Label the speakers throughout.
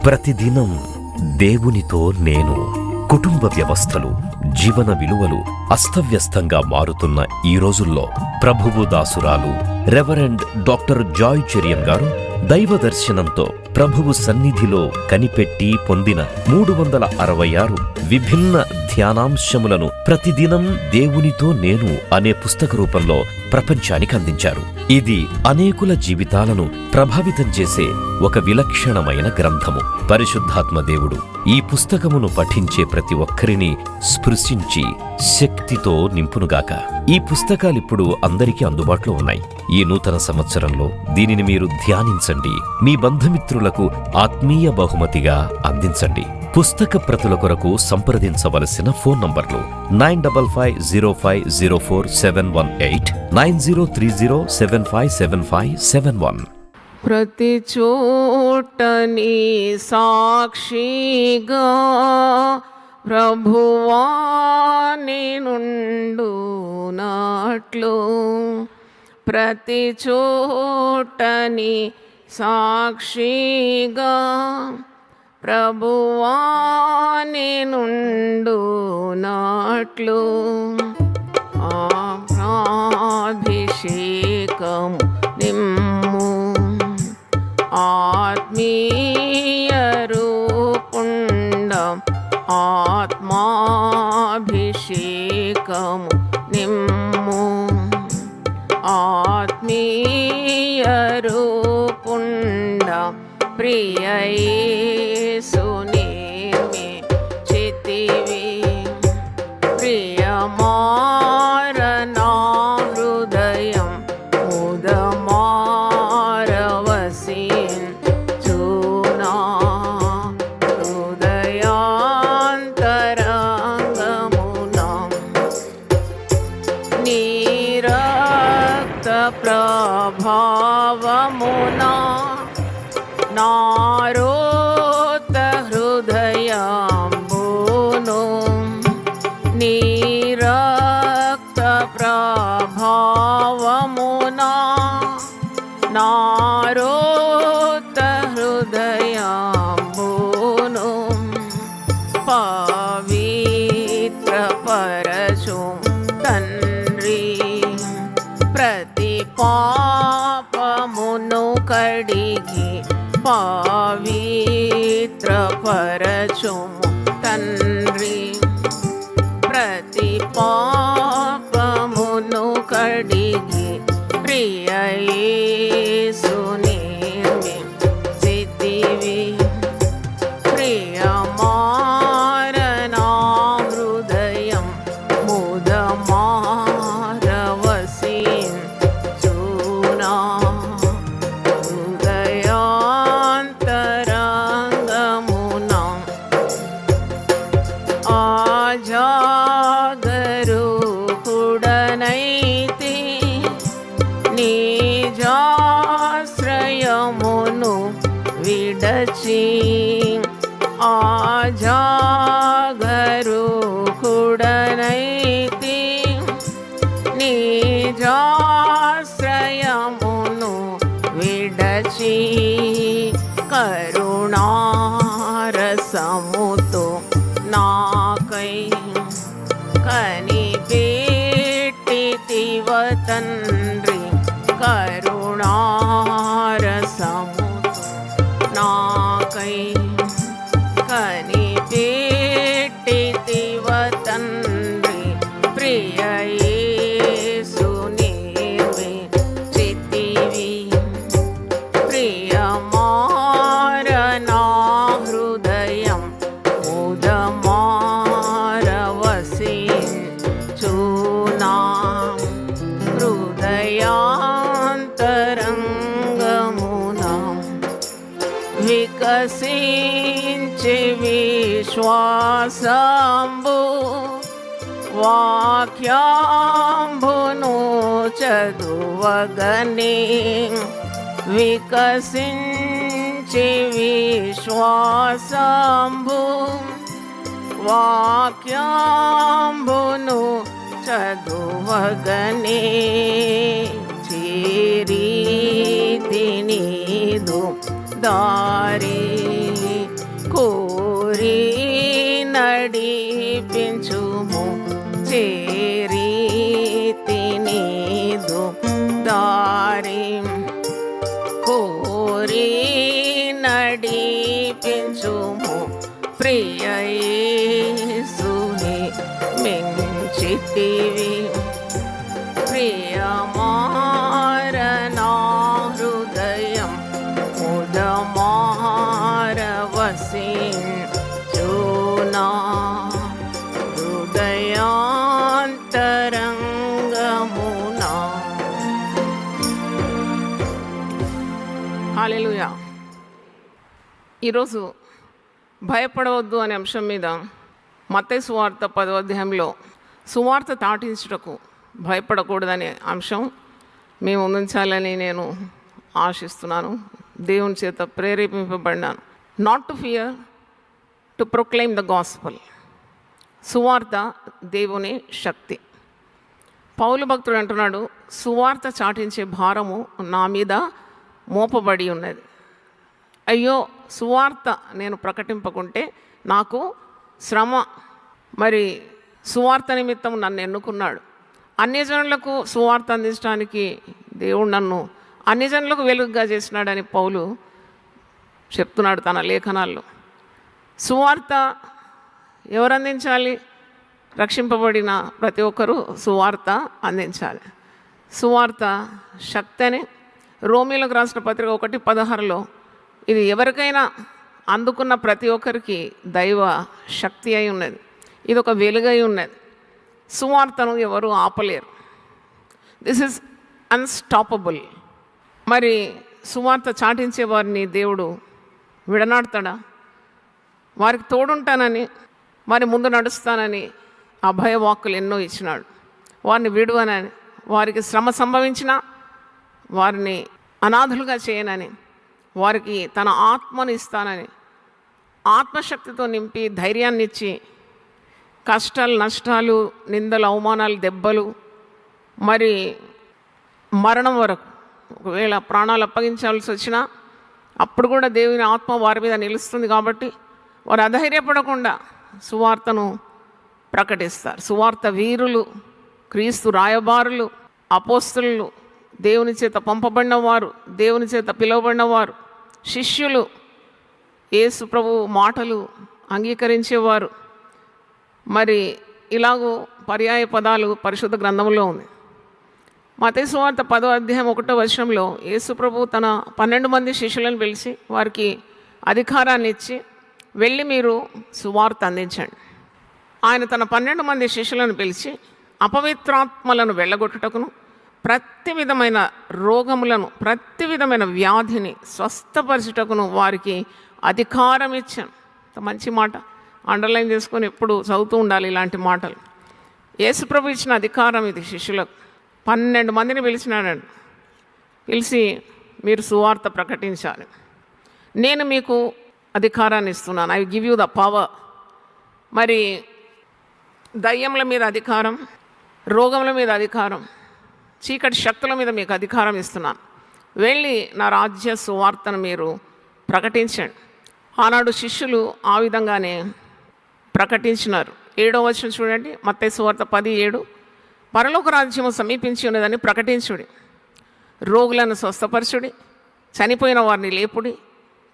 Speaker 1: ప్రతిదినం దేవునితో నేను. కుటుంబ వ్యవస్థలు, జీవన విలువలు అస్తవ్యస్తంగా మారుతున్న ఈ రోజుల్లో ప్రభువు దాసురాలు రెవరెండ్ డాక్టర్ జాయ్ చెరియన్ గారు దైవ దర్శనంతో ప్రభువు సన్నిధిలో కనిపెట్టి పొందిన 366 విభిన్న ధ్యానాంశములను ప్రతిదినం దేవునితో నేను అనే పుస్తక రూపంలో ప్రపంచానికి అందించారు. ఇది అనేకుల జీవితాలను ప్రభావితం చేసే ఒక విలక్షణమైన గ్రంథము. పరిశుద్ధాత్మ దేవుడు ఈ పుస్తకమును పఠించే ప్రతి ఒక్కరిని స్పృశించి శక్తితో నింపునుగాక. ఈ పుస్తకాలిప్పుడు అందరికీ అందుబాటులో ఉన్నాయి. ఈ నూతన సంవత్సరంలో దీనిని మీరు ధ్యానించండి, మీ బంధుమిత్రులకు ఆత్మీయ బహుమతిగా అందించండి. పుస్తక ప్రతుల కొరకు సంప్రదించవలసిన ఫోన్ నంబర్లు 9550504718, 9030757571.
Speaker 2: ప్రతి చోటని సాక్షిగా ప్రభువా నేనుండు నాట్లు, ప్రతి చోటని సాక్షిగా ప్రభువా నేనుండు నాట్లు, అభిషేకం నిమ్ము ఆత్మీయ రూపుండం, ఆత్మాభిషేకము నిమ్ము ఆత్మీయ రూపుండం, ప్రియ యేసుని చితివి ప్రియమారనా హృదయం ముదమారవసిన్ చూనా హృదయాంతరంగమునా నీ రక్త ప్రభావమునా నారోత హృదయంబును నీ రక్త ప్రభావమునా నారోత హృదయంబును పవిత్ర పరచుం తండ్రి, ప్రతి పాపమును కడిగి పవిత్ర పరచుము తండ్రి, ప్రతి పాపమును కడిగి ప్రియ యేసుని చితివి ప్రియమారనా హృదయం ముదమారవసిన్ చూనా హృదయాంతరంగమునా ఆజాగరూకుడనైతి నిజాశ్రయమును విడచి, ఆజాగరూకుడనైతి నిజాశ్రయమును విడచి, కరుణారసముతో నాకై కనిపెట్టితివ తండ్రి, కరుణారసముతో నాకై కనిపెట్టితివ తండ్రి, ప్రియ యేసుని చితివి ప్రియమారనా హృదయం ముదమారవసిన్ చూనా హృదయాంతరంగమునా వికసించి విశ్వాసంబు వాక్యాంబును చదువగనే, వికసించి విశ్వాసంబు వాక్యాంబును చదువగనే, చేరి తినీదు దారి నడిపించుము చేరీతి నీదు దారి కోరి నడిపించుము ప్రియ యేసుని మించితివి ప్రియమారనా హృదయం ముదమారవసించునా హృదయాంతరంగమునా. హల్లెలూయా. ఈరోజు భయపడవద్దు అనే అంశం మీద మత్తయి సువార్త 10వ అధ్యాయంలో సువార్త తాటించుటకు భయపడకూడదనే అంశం మేము ఉంచాలని నేను ఆశిస్తున్నాను. దేవుని చేత ప్రేరేపింపబడినాను. Not to fear, to proclaim the gospel. సువార్త దేవుని శక్తి. పౌలు భక్తుడు అంటున్నాడు, సువార్త చాటించే భారము నా మీద మోపబడి ఉన్నది. అయ్యో, సువార్త నేను ప్రకటింపకుంటే నాకు శ్రమ. మరి సువార్త నిమిత్తం నన్ను ఎన్నుకున్నాడు. అన్యజనులకు సువార్త అందించడానికి దేవుడు నన్ను అన్యజనులకు వెలుగుగా చేసినాడని పౌలు చెప్తున్నాడు తన లేఖనాల్లో. సువార్త ఎవరు అందించాలి? రక్షింపబడిన ప్రతి ఒక్కరూ సువార్త అందించాలి. సువార్త శక్తి అని రోమీలకు రాసిన పత్రిక 1:16లో ఇది ఎవరికైనా అందుకున్న ప్రతి ఒక్కరికి దైవ శక్తి అయి ఉన్నది. ఇది ఒక వెలుగై ఉన్నది. సువార్తను ఎవరు ఆపలేరు. This is unstoppable. మరి సువార్త చాటించే వారిని దేవుడు విడనాడతాడా? వారికి తోడుంటానని, వారి ముందు నడుస్తానని అభయవాక్కులు ఎన్నో ఇచ్చినాడు. వారిని విడువనని, వారికి శ్రమ సంభవించినా వారిని అనాథులుగా చేయనని, వారికి తన ఆత్మను ఇస్తానని, ఆత్మశక్తితో నింపి ధైర్యాన్ని ఇచ్చి కష్టాలు, నష్టాలు, నిందలు, అవమానాలు, దెబ్బలు, మరి మరణం వరకు ఒకవేళ ప్రాణాలు అప్పగించాల్సి వచ్చినా అప్పుడు కూడా దేవుని ఆత్మ వారి మీద నిలుస్తుంది. కాబట్టి వారు అధైర్యపడకుండా సువార్తను ప్రకటిస్తారు. సువార్త వీరులు, క్రీస్తు రాయబారులు, అపోస్తలులు, దేవుని చేత పంపబడిన వారు, దేవుని చేత పిలువబడిన వారు, శిష్యులు, యేసు ప్రభు మాటలు అంగీకరించేవారు. మరి ఇలాగూ పర్యాయ పదాలు పరిశుద్ధ గ్రంథంలో ఉంది. మత్తయి సువార్త 10వ అధ్యాయం 1వ వచనంలో యేసు ప్రభు తన 12 మంది శిష్యులను పిలిచి వారికి అధికారాన్ని ఇచ్చి, వెళ్ళి మీరు సువార్త అందించండి. ఆయన తన 12 మంది శిష్యులను పిలిచి అపవిత్రాత్మలను వెళ్ళగొట్టుటకును, ప్రతి విధమైన రోగములను, ప్రతి విధమైన వ్యాధిని స్వస్థపరచుటకును వారికి అధికారం ఇచ్చాను. మంచి మాట, అండర్లైన్ చేసుకొని ఎప్పుడు చదువుతూ ఉండాలి ఇలాంటి మాటలు. యేసుప్రభు ఇచ్చిన అధికారం ఇది. శిష్యులకు 12 మందిని పిలిచినాడండి. పిలిచి మీరు సువార్త ప్రకటించాలి. నేను మీకు అధికారాన్ని ఇస్తున్నాను. I give you the power. మరి దయ్యముల మీద అధికారం, రోగముల మీద అధికారం, చీకటి శక్తుల మీద మీకు అధికారం ఇస్తున్నాను. వెళ్ళి నా రాజ్య సువార్తను మీరు ప్రకటించండి. ఆనాడు శిష్యులు ఆ విధంగానే ప్రకటించినారు. 7వ వచనం చూడండి, మత్తయి సువార్త 10:7. పరలోక రాజ్యము సమీపించి ఉన్నదని ప్రకటించుడి, రోగులను స్వస్థపరచుడి, చనిపోయిన వారిని లేపుడి,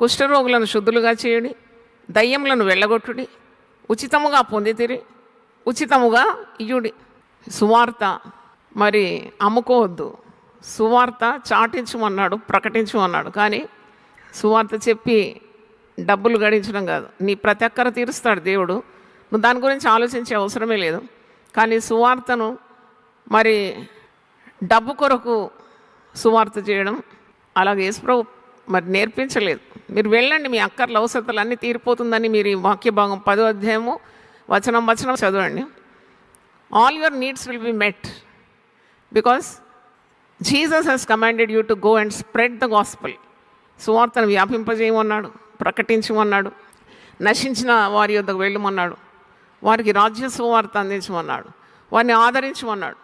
Speaker 2: కుష్ఠరోగులను శుద్ధులుగా చేయుడి, దయ్యములను వెళ్ళగొట్టుడి, ఉచితముగా పొందితిరి, ఉచితముగా ఇయ్యుడి. సువార్త మరి అమ్ముకోవద్దు. సువార్త చాటించమన్నాడు, ప్రకటించమన్నాడు. కానీ సువార్త చెప్పి డబ్బులు గడించడం కాదు. నీ ప్రతి అక్కర తీరుస్తాడు దేవుడు. నువ్వు దాని గురించి ఆలోచించే అవసరమే లేదు. కానీ సువార్తను మరి డబ్బు కొరకు సువార్త చేయడం అలాగే యేసుప్రభు మరి నేర్పించలేదు. మీరు వెళ్ళండి, మీ అక్కర్ల అవసరతలు అన్నీ తీరిపోతుందని మీరు ఈ వాక్య భాగం 10వ అధ్యాయము వచనం చదవండి. All your needs will be met because Jesus he's commanded you to go and spread the gospel. సువార్తను వ్యాపింపజేయమన్నాడు, ప్రకటించమన్నాడు, నశించిన వారి యొద్దకు వెళ్ళమన్నాడు, వారికి రాజ్య సువార్త అందించమన్నాడు, వారిని ఆదరించమన్నాడు,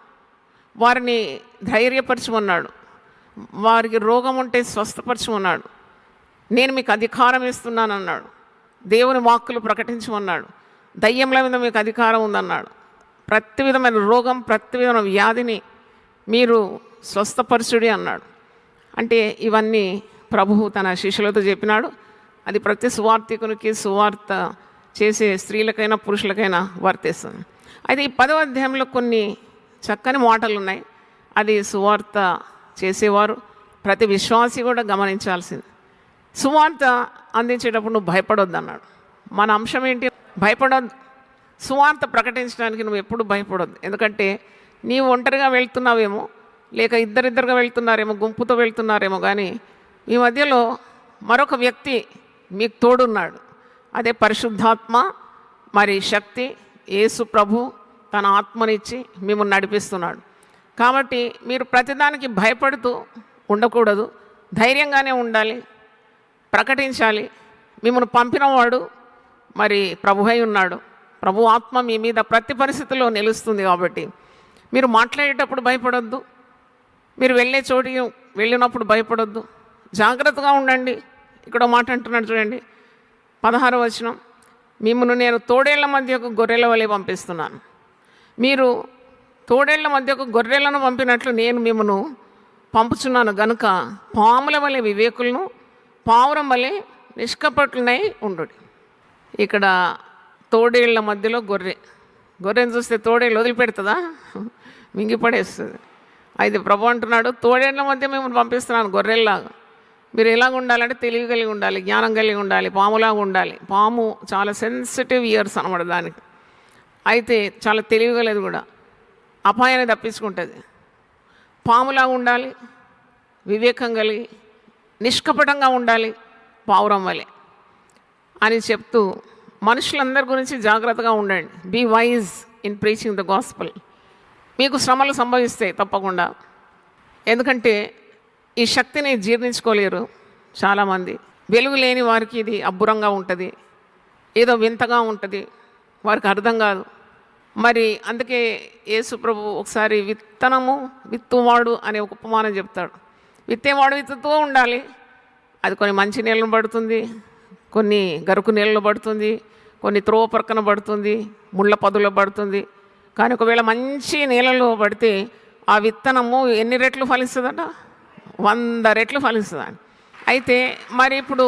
Speaker 2: వారిని ధైర్యపరచమన్నాడు, వారికి రోగం ఉంటే స్వస్థపరచమన్నాడు, నేను మీకు అధికారం ఇస్తున్నాను అన్నాడు, దేవుని వాక్కులు ప్రకటించమన్నాడు, దయ్యంల మీద మీకు అధికారం ఉందన్నాడు. ప్రతి విధమైన రోగం, ప్రతి విధమైన వ్యాధిని మీరు స్వస్థపరచుడి అన్నాడు. అంటే ఇవన్నీ ప్రభువు తన శిష్యులతో చెప్పినాడు. అది ప్రతి సువార్థికునికి, సువార్త చేసే స్త్రీలకైనా పురుషులకైనా వర్తిస్తుంది. అయితే ఈ 10వ అధ్యాయంలో కొన్ని చక్కని మాటలు ఉన్నాయి. అది సువార్త చేసేవారు, ప్రతి విశ్వాసి కూడా గమనించాల్సింది. సువార్త అందించేటప్పుడు నువ్వు భయపడొద్దు అన్నాడు. మన అంశం ఏంటి? భయపడొద్దు. సువార్త ప్రకటించడానికి నువ్వు ఎప్పుడు భయపడొద్దు. ఎందుకంటే నీవు ఒంటరిగా వెళ్తున్నావేమో, లేక ఇద్దరిద్దరుగా వెళ్తున్నారేమో, గుంపుతో వెళ్తున్నారేమో, కానీ మీ మధ్యలో మరొక వ్యక్తి మీకు తోడున్నాడు. అదే పరిశుద్ధాత్మ, మరి శక్తి, యేసు ప్రభు తన ఆత్మనిచ్చి మిమ్మల్ని నడిపిస్తున్నాడు. కాబట్టి మీరు ప్రతిదానికి భయపడుతూ ఉండకూడదు, ధైర్యంగానే ఉండాలి, ప్రకటించాలి. మిమ్మల్ని పంపినవాడు మరి ప్రభువై ఉన్నాడు. ప్రభు ఆత్మ మీ మీద ప్రతి పరిస్థితిలో నిలుస్తుంది. కాబట్టి మీరు మాట్లాడేటప్పుడు భయపడొద్దు, మీరు వెళ్ళే చోటికి వెళ్ళినప్పుడు భయపడొద్దు, జాగ్రత్తగా ఉండండి. ఇక్కడ మాట అంటున్నాడు చూడండి, 16వ వచనం, మిమ్మల్ని నేను తోడేళ్ల మధ్యకు గొర్రెల వలె పంపిస్తున్నాను. మీరు తోడేళ్ల మధ్యకు గొర్రెలను పంపినట్లు నేను మిమ్మను పంపుచున్నాను గనుక పాముల వలె వివేకులను, పావురం వలె నిష్కపటులనై ఉండు. ఇక్కడ తోడేళ్ల మధ్యలో గొర్రెని చూస్తే తోడేళ్ళు వదిలిపెడుతుందా? మింగిపడేస్తుంది. అయితే ప్రభు అంటున్నాడు, తోడేళ్ల మధ్య మిమ్మల్ని పంపిస్తున్నాను గొర్రెల్లాగా. మీరు ఎలాగ ఉండాలంటే తెలివి కలిగి ఉండాలి, జ్ఞానం కలిగి ఉండాలి, పాములాగా ఉండాలి. పాము చాలా సెన్సిటివ్ ఇయర్స్ అనమాట దానికి. అయితే చాలా తెలివిగలది కూడా, అపాయాన్ని తప్పించుకుంటుంది. పాములాగా ఉండాలి, వివేకం కలిగి నిష్కపటంగా ఉండాలి, పావురం వలె అని చెప్తూ మనుషులందరి గురించి జాగ్రత్తగా ఉండండి. Be wise in preaching the gospel. మీకు శ్రమలు సంభవిస్తాయి తప్పకుండా. ఎందుకంటే ఈ శక్తిని జీర్ణించుకోలేరు చాలామంది. వెలుగు లేని వారికి ఇది అబ్బురంగా ఉంటుంది, ఏదో వింతగా ఉంటుంది, వారికి అర్థం కాదు. మరి అందుకే యేసు ప్రభు ఒకసారి విత్తనము విత్తువాడు అనే ఒక ఉపమానం చెప్తాడు. విత్తేవాడు విత్తుతూ ఉండాలి. అది కొన్ని మంచి నీళ్ళను పడుతుంది, కొన్ని గరుకు నీళ్ళలో పడుతుంది, కొన్ని త్రోవ పక్కన పడుతుంది, ముళ్ళ పదులో పడుతుంది. కానీ ఒకవేళ మంచి నీళ్ళలో పడితే ఆ విత్తనము ఎన్ని రెట్లు ఫలిస్తుందట? 100 రెట్లు ఫలిస్తుందని. అయితే మరి ఇప్పుడు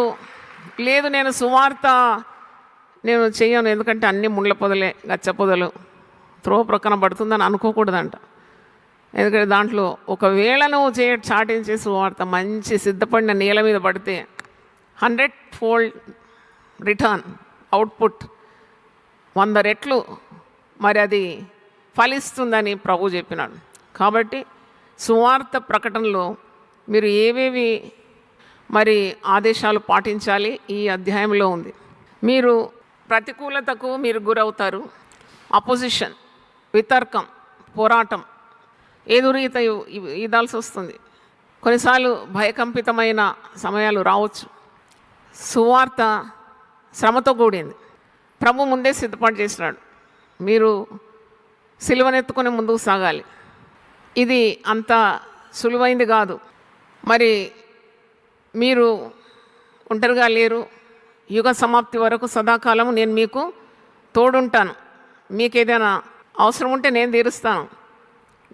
Speaker 2: లేదు, నేను సువార్త నేను చెయ్యను, ఎందుకంటే అన్ని ముళ్ళ పొదలే, గచ్చ పొదలు, త్రోవ ప్రక్కన పడుతుందని అనుకోకూడదంట. ఎందుకంటే దాంట్లో ఒకవేళ నువ్వు చాటించే సువార్త మంచి సిద్ధపడిన నేల మీద పడితే 100-fold రిటర్న్ అవుట్పుట్, 100 రెట్లు మరి అది ఫలిస్తుందని ప్రభు చెప్పినాడు. కాబట్టి సువార్త ప్రకటనలో మీరు ఏవేవి మరి ఆదేశాలు పాటించాలి ఈ అధ్యాయంలో ఉంది. మీరు ప్రతికూలతకు మీరు గురవుతారు. అపోజిషన్, వితర్కం, పోరాటం, ఎదురీత ఈదాల్సి వస్తుంది. కొన్నిసార్లు భయకంపితమైన సమయాలు రావచ్చు. సువార్త శ్రమతో కూడింది. ప్రభు ముందే సిద్ధపాటు చేసినాడు. మీరు సిలువనెత్తుకొని ముందుకు సాగాలి. ఇది అంత సులువైంది కాదు. మరి మీరు ఒంటరిగా లేరు. యుగ సమాప్తి వరకు సదాకాలము నేను మీకు తోడుంటాను. మీకు ఏదైనా అవసరం ఉంటే నేను తీరుస్తాను.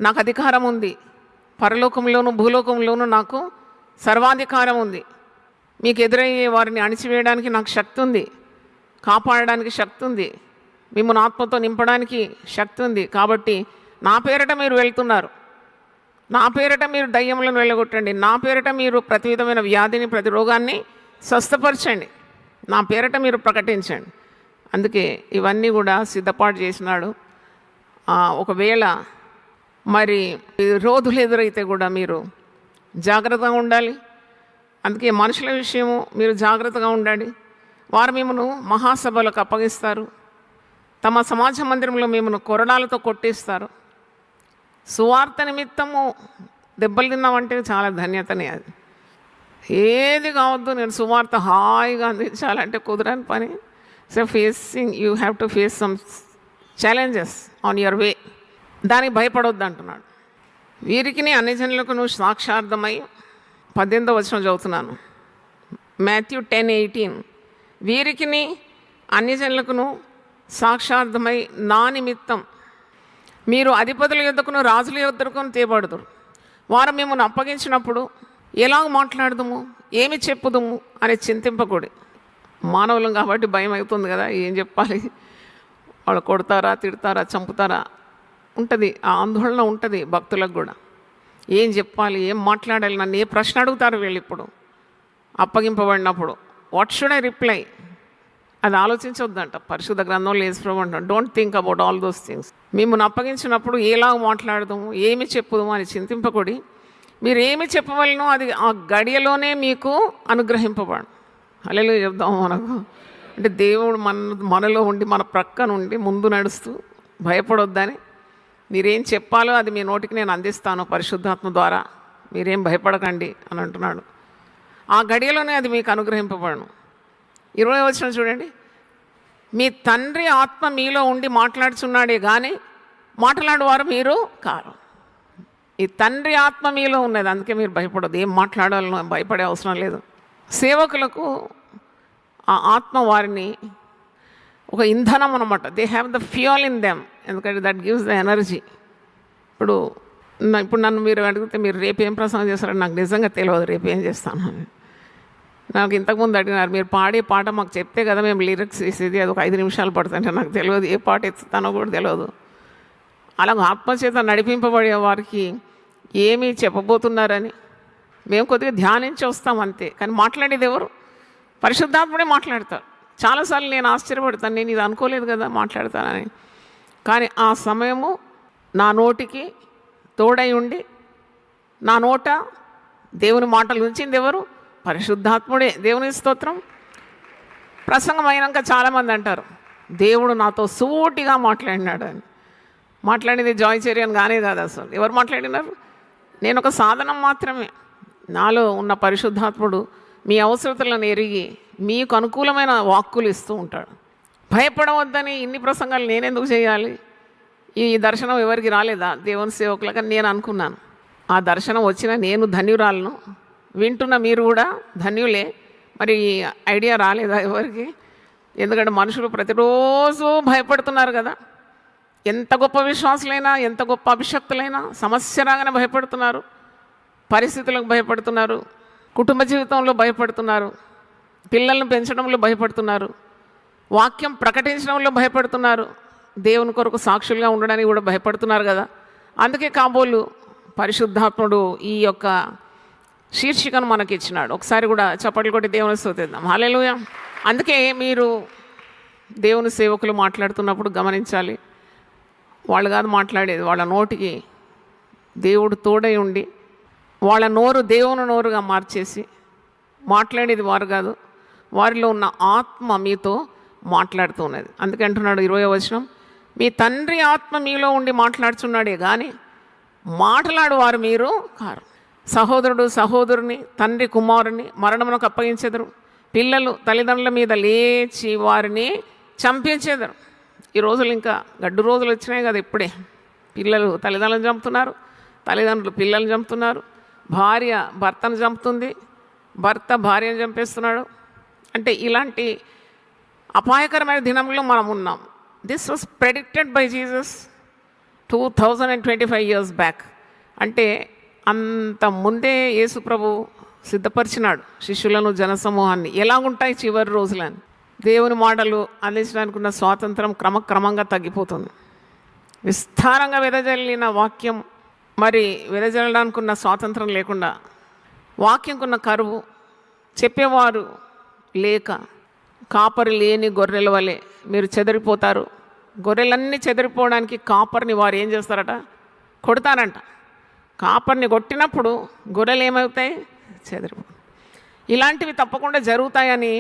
Speaker 2: నాకు అధికారం ఉంది. పరలోకంలోను భూలోకంలోనూ నాకు సర్వాధికారం ఉంది. మీకు ఎదురయ్యే వారిని అణిచివేయడానికి నాకు శక్తి ఉంది, కాపాడడానికి శక్తి ఉంది, మిమ్మల్ని ఆత్మతో నింపడానికి శక్తి ఉంది. కాబట్టి నా పేరిట మీరు వెళ్తున్నారు, నా పేరిట మీరు దయ్యములను వెళ్ళగొట్టండి, నా పేరిట మీరు ప్రతి విధమైన వ్యాధిని, ప్రతి రోగాన్ని స్వస్థపరచండి, నా పేరిట మీరు ప్రకటించండి. అందుకే ఇవన్నీ కూడా సిద్ధపాటు చేసినాడు. ఒకవేళ మరి రోధులు ఎదురైతే కూడా మీరు జాగ్రత్తగా ఉండాలి. అందుకే మనుషుల విషయము మీరు జాగ్రత్తగా ఉండండి. వారు మిమ్మల్ని మహాసభలకు అప్పగిస్తారు, తమ సమాజ మందిరంలో మిమ్మల్ని కొరడాలతో కొట్టిస్తారు. సువార్త నిమిత్తము దెబ్బలు తిన్నామంటే చాలా ధన్యతనే. అది ఏది కావద్దు, నేను సువార్త హాయిగా అందించాలంటే కుదరని పని. So you have to face some challenges on your way. దానికి భయపడొద్దు అంటున్నాడు. వీరికి అన్ని జనులకు నువ్వు సాక్షార్థమై, 18వ వచనం చదువుతున్నాను, మాథ్యూ 10:18. వీరికి అన్ని జనులకును సాక్షార్థమై నా నిమిత్తం మీరు అధిపతుల యొద్దకును రాజుల యొద్దకును తేబడుదురు. వారు మిమ్మల్ని అప్పగించినప్పుడు ఎలాగ మాట్లాడదుము, ఏమి చెప్పుదుము అని చింతింపకూడి. మానవులం కాబట్టి భయం అవుతుంది కదా, ఏం చెప్పాలి, వాళ్ళు కొడతారా, తిడతారా, చంపుతారా ఉంటుంది, ఆ ఆందోళన ఉంటుంది భక్తులకు కూడా. ఏం చెప్పాలి, ఏం మాట్లాడాలి, నన్ను ఏ ప్రశ్న అడుగుతారు వీళ్ళు ఇప్పుడు అప్పగింపబడినప్పుడు, వాట్ షుడ్ ఐ రిప్లై, అది ఆలోచించొద్దంట. పరిశుద్ధ గ్రంథంలో యేసుప్రభువు అంటాడు, don't think about all those things. మిమ్మల్ని అప్పగించినప్పుడు ఎలాగ మాట్లాడదాము, ఏమి చెప్పుదాము అని చింతింపకూడి. మీరు ఏమి చెప్పవలనో అది ఆ గడియలోనే మీకు అనుగ్రహింపబడు. హల్లెలూయా చెప్దాము మనకు. అంటే దేవుడు మనలో ఉండి మన ప్రక్కన ఉండి ముందు నడుస్తూ భయపడొద్దని, మీరేం చెప్పాలో అది మీ నోటికి నేను అందిస్తాను పరిశుద్ధాత్మ ద్వారా, మీరేం భయపడకండి అని అంటున్నాడు. ఆ గడియలోనే అది మీకు అనుగ్రహింపబడను. 20వ వచనం చూడండి, మీ తండ్రి ఆత్మ మీలో ఉండి మాట్లాడుచున్నాడే కానీ మాట్లాడేవారు మీరు కారు. ఈ తండ్రి ఆత్మ మీలో ఉన్నది, అందుకే మీరు భయపడదు. ఏం మాట్లాడాలనో భయపడే అవసరం లేదు. సేవకులకు ఆ ఆత్మ వారిని ఒక ఇంధనం అన్నమాట. They have the fuel in them, ఎందుకంటే దట్ గివ్స్ ద ఎనర్జీ. ఇప్పుడు నన్ను మీరు అడిగితే మీరు రేపు ఏం ప్రసంగం చేస్తారని నాకు నిజంగా తెలియదు, రేపు ఏం చేస్తాను అని. నాకు ఇంతకుముందు అడిగినారు, మీరు పాడే పాట మాకు చెప్తే కదా మేము లిరిక్స్ వేసేది, అది ఒక 5 నిమిషాలు పడుతుంటే నాకు తెలియదు, ఏ పాట ఎత్తుతానో కూడా తెలియదు. అలా ఆత్మచేత నడిపింపబడే వారికి ఏమీ చెప్పబోతున్నారని మేము కొద్దిగా ధ్యానించి వస్తాం అంతే. కానీ మాట్లాడేది ఎవరు? పరిశుద్ధాత్ముడే మాట్లాడతారు. చాలాసార్లు నేను ఆశ్చర్యపడతాను, నేను ఇది అనుకోలేదు కదా మాట్లాడతానని. కానీ ఆ సమయము నా నోటికి తోడై ఉండి నా నోట దేవుని మాటలు ఉంచింది ఎవరు? పరిశుద్ధాత్ముడే. దేవుని స్తోత్రం. ప్రసంగం అయినాక చాలామంది అంటారు, దేవుడు నాతో సూటిగా మాట్లాడినాడు అని. మాట్లాడేది జాయ్ చెరియన్ కానే కాదు అసలు. ఎవరు మాట్లాడినారు? నేను ఒక సాధనం మాత్రమే. నాలో ఉన్న పరిశుద్ధాత్ముడు మీ అవసరతలను ఎరిగి మీకు అనుకూలమైన వాక్కులు ఇస్తూ ఉంటాడు. భయపడవద్దని ఇన్ని ప్రసంగాలు నేనెందుకు చేయాలి? ఈ దర్శనం ఎవరికి రాలేదా? దేవుని సేవకులుగా నేను అనుకున్నాను. ఆ దర్శనం వచ్చిన నేను ధన్యురాలను, వింటున్న మీరు కూడా ధన్యులే. మరి ఐడియా రాలేదా ఎవరికి? ఎందుకంటే మనుషులు ప్రతిరోజు భయపడుతున్నారు కదా. ఎంత గొప్ప విశ్వాసులైనా, ఎంత గొప్ప అభిషక్తులైనా సమస్య రాగానే భయపడుతున్నారు, పరిస్థితులకు భయపడుతున్నారు, కుటుంబ జీవితంలో భయపడుతున్నారు, పిల్లలను పెంచడంలో భయపడుతున్నారు, వాక్యం ప్రకటించడంలో భయపడుతున్నారు, దేవుని కొరకు సాక్షులుగా ఉండడానికి కూడా భయపడుతున్నారు కదా. అందుకే కాబోలు పరిశుద్ధాత్ముడు ఈ యొక్క శీర్షికను మనకి ఇచ్చినాడు. ఒకసారి కూడా చప్పట్లు కొట్టి దేవుని స్తుతిద్దాం. హల్లెలూయా. అందుకే మీరు దేవుని సేవకులు మాట్లాడుతున్నప్పుడు గమనించాలి, వాళ్ళు కాదు మాట్లాడేది, వాళ్ళ నోటికి దేవుడు తోడై ఉండి వాళ్ళ నోరు దేవుని నోరుగా మార్చేసి మాట్లాడేది వారు కాదు, వారిలో ఉన్న ఆత్మ మీతో మాట్లాడుతూ ఉన్నది. అందుకే అంటున్నాడు 20వ వచనం, మీ తండ్రి ఆత్మ మీలో ఉండి మాట్లాడుచున్నాడే కానీ మాట్లాడు వారు మీరు కారు. సహోదరుడు సహోదరుని, తండ్రి కుమారుని మరణమునకు అప్పగించెదరు, పిల్లలు తల్లిదండ్రుల మీద లేచి వారిని చంపించేదరు. ఈ రోజులు ఇంకా గడ్డు రోజులు వచ్చినాయి కదా. ఇప్పుడే పిల్లలు తల్లిదండ్రులను చంపుతున్నారు, తల్లిదండ్రులు పిల్లల్ని చంపుతున్నారు, భార్య భర్తను చంపుతుంది, భర్త భార్యను చంపేస్తున్నాడు. అంటే ఇలాంటి అపాయకరమైన దినంలో మనం ఉన్నాం. This was predicted by Jesus 2025 years back. అంటే అంత ముందే యేసు ప్రభు సిద్ధపరిచినాడు శిష్యులను, జనసమూహాన్ని, ఎలాగుంటాయి చివరి రోజులని. దేవుని మాటలు అందించడానికి ఉన్న స్వాతంత్రం క్రమక్రమంగా తగ్గిపోతుంది. విస్తారంగా వెదజల్లిన వాక్యం మరి వెదజల్లడానికి ఉన్న స్వాతంత్రం లేకుండా, వాక్యంకున్న కరువు, చెప్పేవారు లేక, కాపరి లేని గొర్రెల వలె మీరు చెదిరిపోతారు. గొర్రెలన్నీ చెదిరిపోవడానికి కాపరిని వారు ఏం చేస్తారట? కొడతారంట. కాపరిని కొట్టినప్పుడు గొర్రెలు ఏమవుతాయి? చెదిరిపో. ఇలాంటివి తప్పకుండా జరుగుతాయని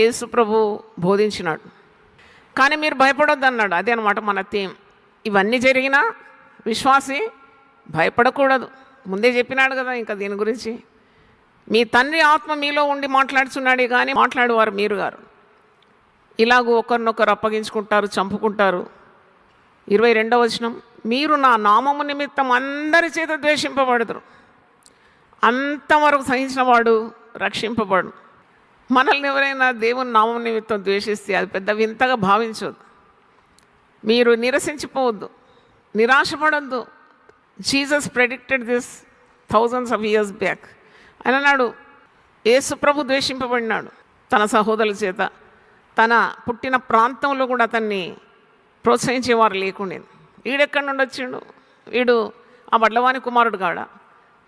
Speaker 2: యేసు ప్రభు బోధించినాడు. కానీ మీరు భయపడొద్దు అన్నాడు. అదే అనమాట మన థీమ్. ఇవన్నీ జరిగినా విశ్వాసి భయపడకూడదు. ముందే చెప్పినాడు కదా ఇంకా దీని గురించి. మీ తండ్రి ఆత్మ మీలో ఉండి మాట్లాడుచున్నాడే కానీ మాట్లాడేవారు మీరు గారు. ఇలాగూ ఒకరినొకరు అప్పగించుకుంటారు, చంపుకుంటారు. 22వ వచనం, మీరు నా నామము నిమిత్తం అందరి చేత ద్వేషింపబడతారు, అంతవరకు సహించిన వాడు రక్షింపబడు. మనల్ని ఎవరైనా దేవుని నామం నిమిత్తం ద్వేషిస్తే అది పెద్ద వింతగా భావించదు. మీరు నిరసించిపోవద్దు, నిరాశపడద్దు. Jesus predicted this thousands of years back. ఆయన అన్నాడు, యేసు ప్రభు ద్వేషింపబడినాడు తన సహోదరుల చేత. తన పుట్టిన ప్రాంతంలో కూడా అతన్ని ప్రోత్సహించేవారు లేకుండేది. వీడెక్కడి నుండి వచ్చిండు? వీడు ఆ వడ్లవాని కుమారుడు కాడ.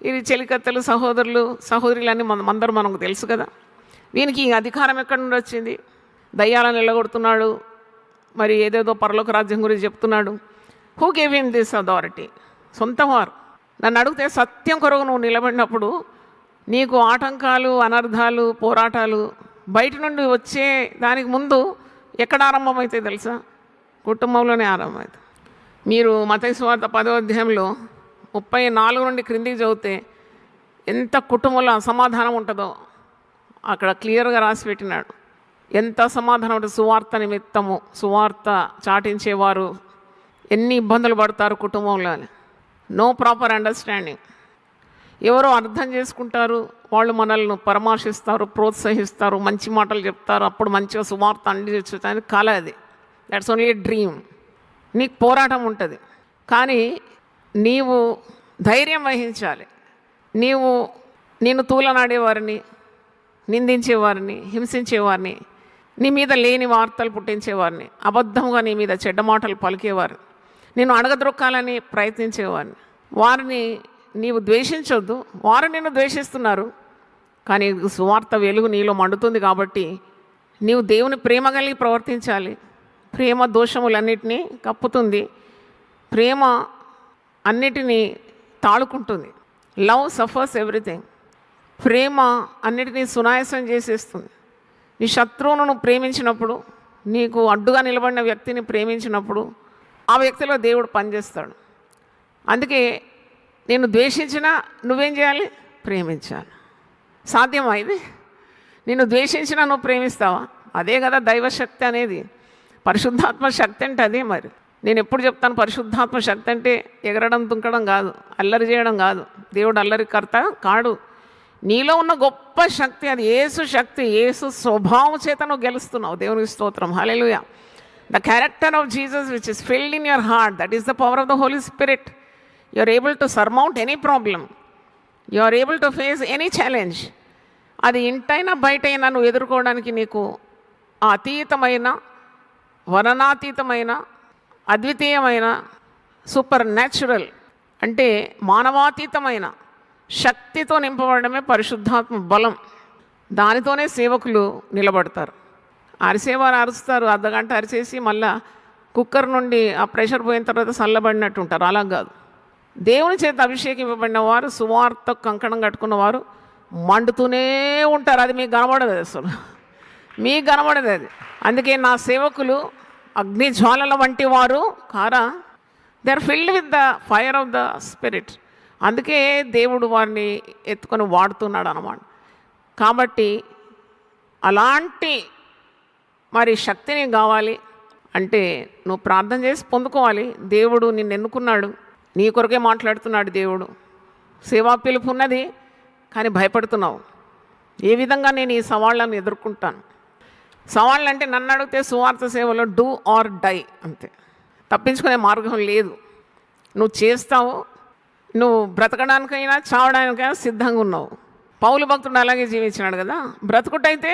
Speaker 2: ఇది చెలికత్తెలు, సహోదరులు, సహోదరులన్నీ అందరూ మనకు తెలుసు కదా. వీనికి ఈ అధికారం ఎక్కడి నుండి వచ్చింది? దయ్యాలను వెళ్ళగొడుతున్నాడు, మరి ఏదేదో పరలోక రాజ్యం గురించి చెప్తున్నాడు. Who gave him this authority? సొంతవారు. నన్ను అడిగితే సత్యం కొరకు నువ్వు నిలబడినప్పుడు నీకు ఆటంకాలు, అనర్థాలు, పోరాటాలు బయట నుండి వచ్చే దానికి ముందు ఎక్కడ ఆరంభమవుతాయి తెలుసా? కుటుంబంలోనే ఆరంభమవుతాయి. మీరు మత్తయి సువార్త 10వ అధ్యాయంలో 34 నుండి క్రిందికి చదివితే ఎంత కుటుంబంలో అసమాధానం ఉంటుందో అక్కడ క్లియర్గా రాసి పెట్టినాడు. ఎంత అసమాధానం ఉంటుంది సువార్త నిమిత్తము. సువార్త చాటించేవారు ఎన్ని ఇబ్బందులు పడతారు కుటుంబంలో. No proper understanding. ఎవరో అర్థం చేసుకుంటారు, వాళ్ళు మనల్ని పరామర్శిస్తారు, ప్రోత్సహిస్తారు, మంచి మాటలు చెప్తారు, అప్పుడు మంచిగా సువార్త అందించని కల. అది దట్స్ ఓన్లీ ఏ డ్రీమ్. నీకు పోరాటం ఉంటుంది, కానీ నీవు ధైర్యం వహించాలి. నిన్ను తూలనాడేవారిని, నిందించేవారిని, హింసించేవారిని, నీ మీద లేని వార్తలు పుట్టించేవారిని, అబద్ధంగా నీ మీద చెడ్డ మాటలు పలికేవారు, నిన్ను అణగద్రొక్కాలని ప్రయత్నించేవారిని, వారిని నీవు ద్వేషించొద్దు. వారు నిన్ను ద్వేషిస్తున్నారు, కానీ సువార్త వెలుగు నీలో మండుతుంది కాబట్టి నీవు దేవుని ప్రేమ కలిగి ప్రవర్తించాలి. ప్రేమ దోషములన్నిటినీ కప్పుతుంది. ప్రేమ అన్నిటినీ తాళుకుంటుంది. Love suffers everything. ప్రేమ అన్నిటినీ సునాయాసం చేసేస్తుంది. నీ శత్రువును నువ్వు ప్రేమించినప్పుడు, నీకు అడ్డుగా నిలబడిన వ్యక్తిని ప్రేమించినప్పుడు ఆ వ్యక్తిలో దేవుడు పనిచేస్తాడు. అందుకే నేను ద్వేషించినా నువ్వేం చేయాలి? ప్రేమించాలి. సాధ్యమా ఇది? నిన్ను ద్వేషించినా నువ్వు ప్రేమిస్తావా? అదే కదా దైవశక్తి అనేది. పరిశుద్ధాత్మ శక్తి అంటే అదే. మరి నేను ఎప్పుడు చెప్తాను, పరిశుద్ధాత్మ శక్తి అంటే ఎగరడం, దుంకడం కాదు, అల్లరి చేయడం కాదు. దేవుడు అల్లరి కర్త కాడు. నీలో ఉన్న గొప్ప శక్తి అది యేసు శక్తి. యేసు స్వభావం చేత నువ్వు గెలుస్తున్నావు. దేవునికి స్తోత్రం. హల్లెలూయా. The character of Jesus which is filled in your heart, that is the power of the Holy Spirit. You are able to surmount any problem. You are able to face any challenge. అది ఇంటైనా బయటైనా నువ్వు ఎదుర్కోవడానికి నీకు ఆ అతీతమైన, వర్ణనాతీతమైన, అద్వితీయమైన, super natural అంటే మానవాతీతమైన శక్తితో నింపబడమే పరిశుద్ధాత్మ బలం. దానితోనే సేవకులు నిలబడతారు. అరిసేవారు అరుస్తారు, అర్ధగంట అరిచేసి మళ్ళా కుక్కర్ నుండి ఆ ప్రెషర్ పోయిన తర్వాత చల్లబడినట్టు ఉంటారు. అలా కాదు. దేవుని చేత అభిషేకింపబడిన వారు, సువార్త కంకణం కట్టుకున్నవారు మండుతూనే ఉంటారు. అది మీకు కనబడదు, అసలు మీకు కనబడదు అది. అందుకే నా సేవకులు అగ్ని జ్వాలల వంటి వారు కారా. They are filled with the fire of the spirit. అందుకే దేవుడు వారిని ఎత్తుకొని వాడుతున్నాడు అన్నమాట. కాబట్టి అలాంటి మరి శక్తిని కావాలి అంటే నువ్వు ప్రార్థన చేసి పొందుకోవాలి. దేవుడు నిన్ను ఎన్నుకున్నాడు, నీ కొరకే మాట్లాడుతున్నాడు దేవుడు. సేవా పిలుపు ఉన్నది, కానీ భయపడుతున్నావు. ఏ విధంగా నేను ఈ సవాళ్ళను ఎదుర్కొంటాను? సవాళ్ళు అంటే నన్ను అడిగితే సువార్త సేవలో డూ ఆర్ డై అంతే. తప్పించుకునే మార్గం లేదు. నువ్వు చేస్తావు. నువ్వు బ్రతకడానికైనా చావడానికైనా సిద్ధంగా ఉన్నావు. పౌలు భక్తుడు అలాగే జీవించినాడు కదా. బ్రతుకుటైతే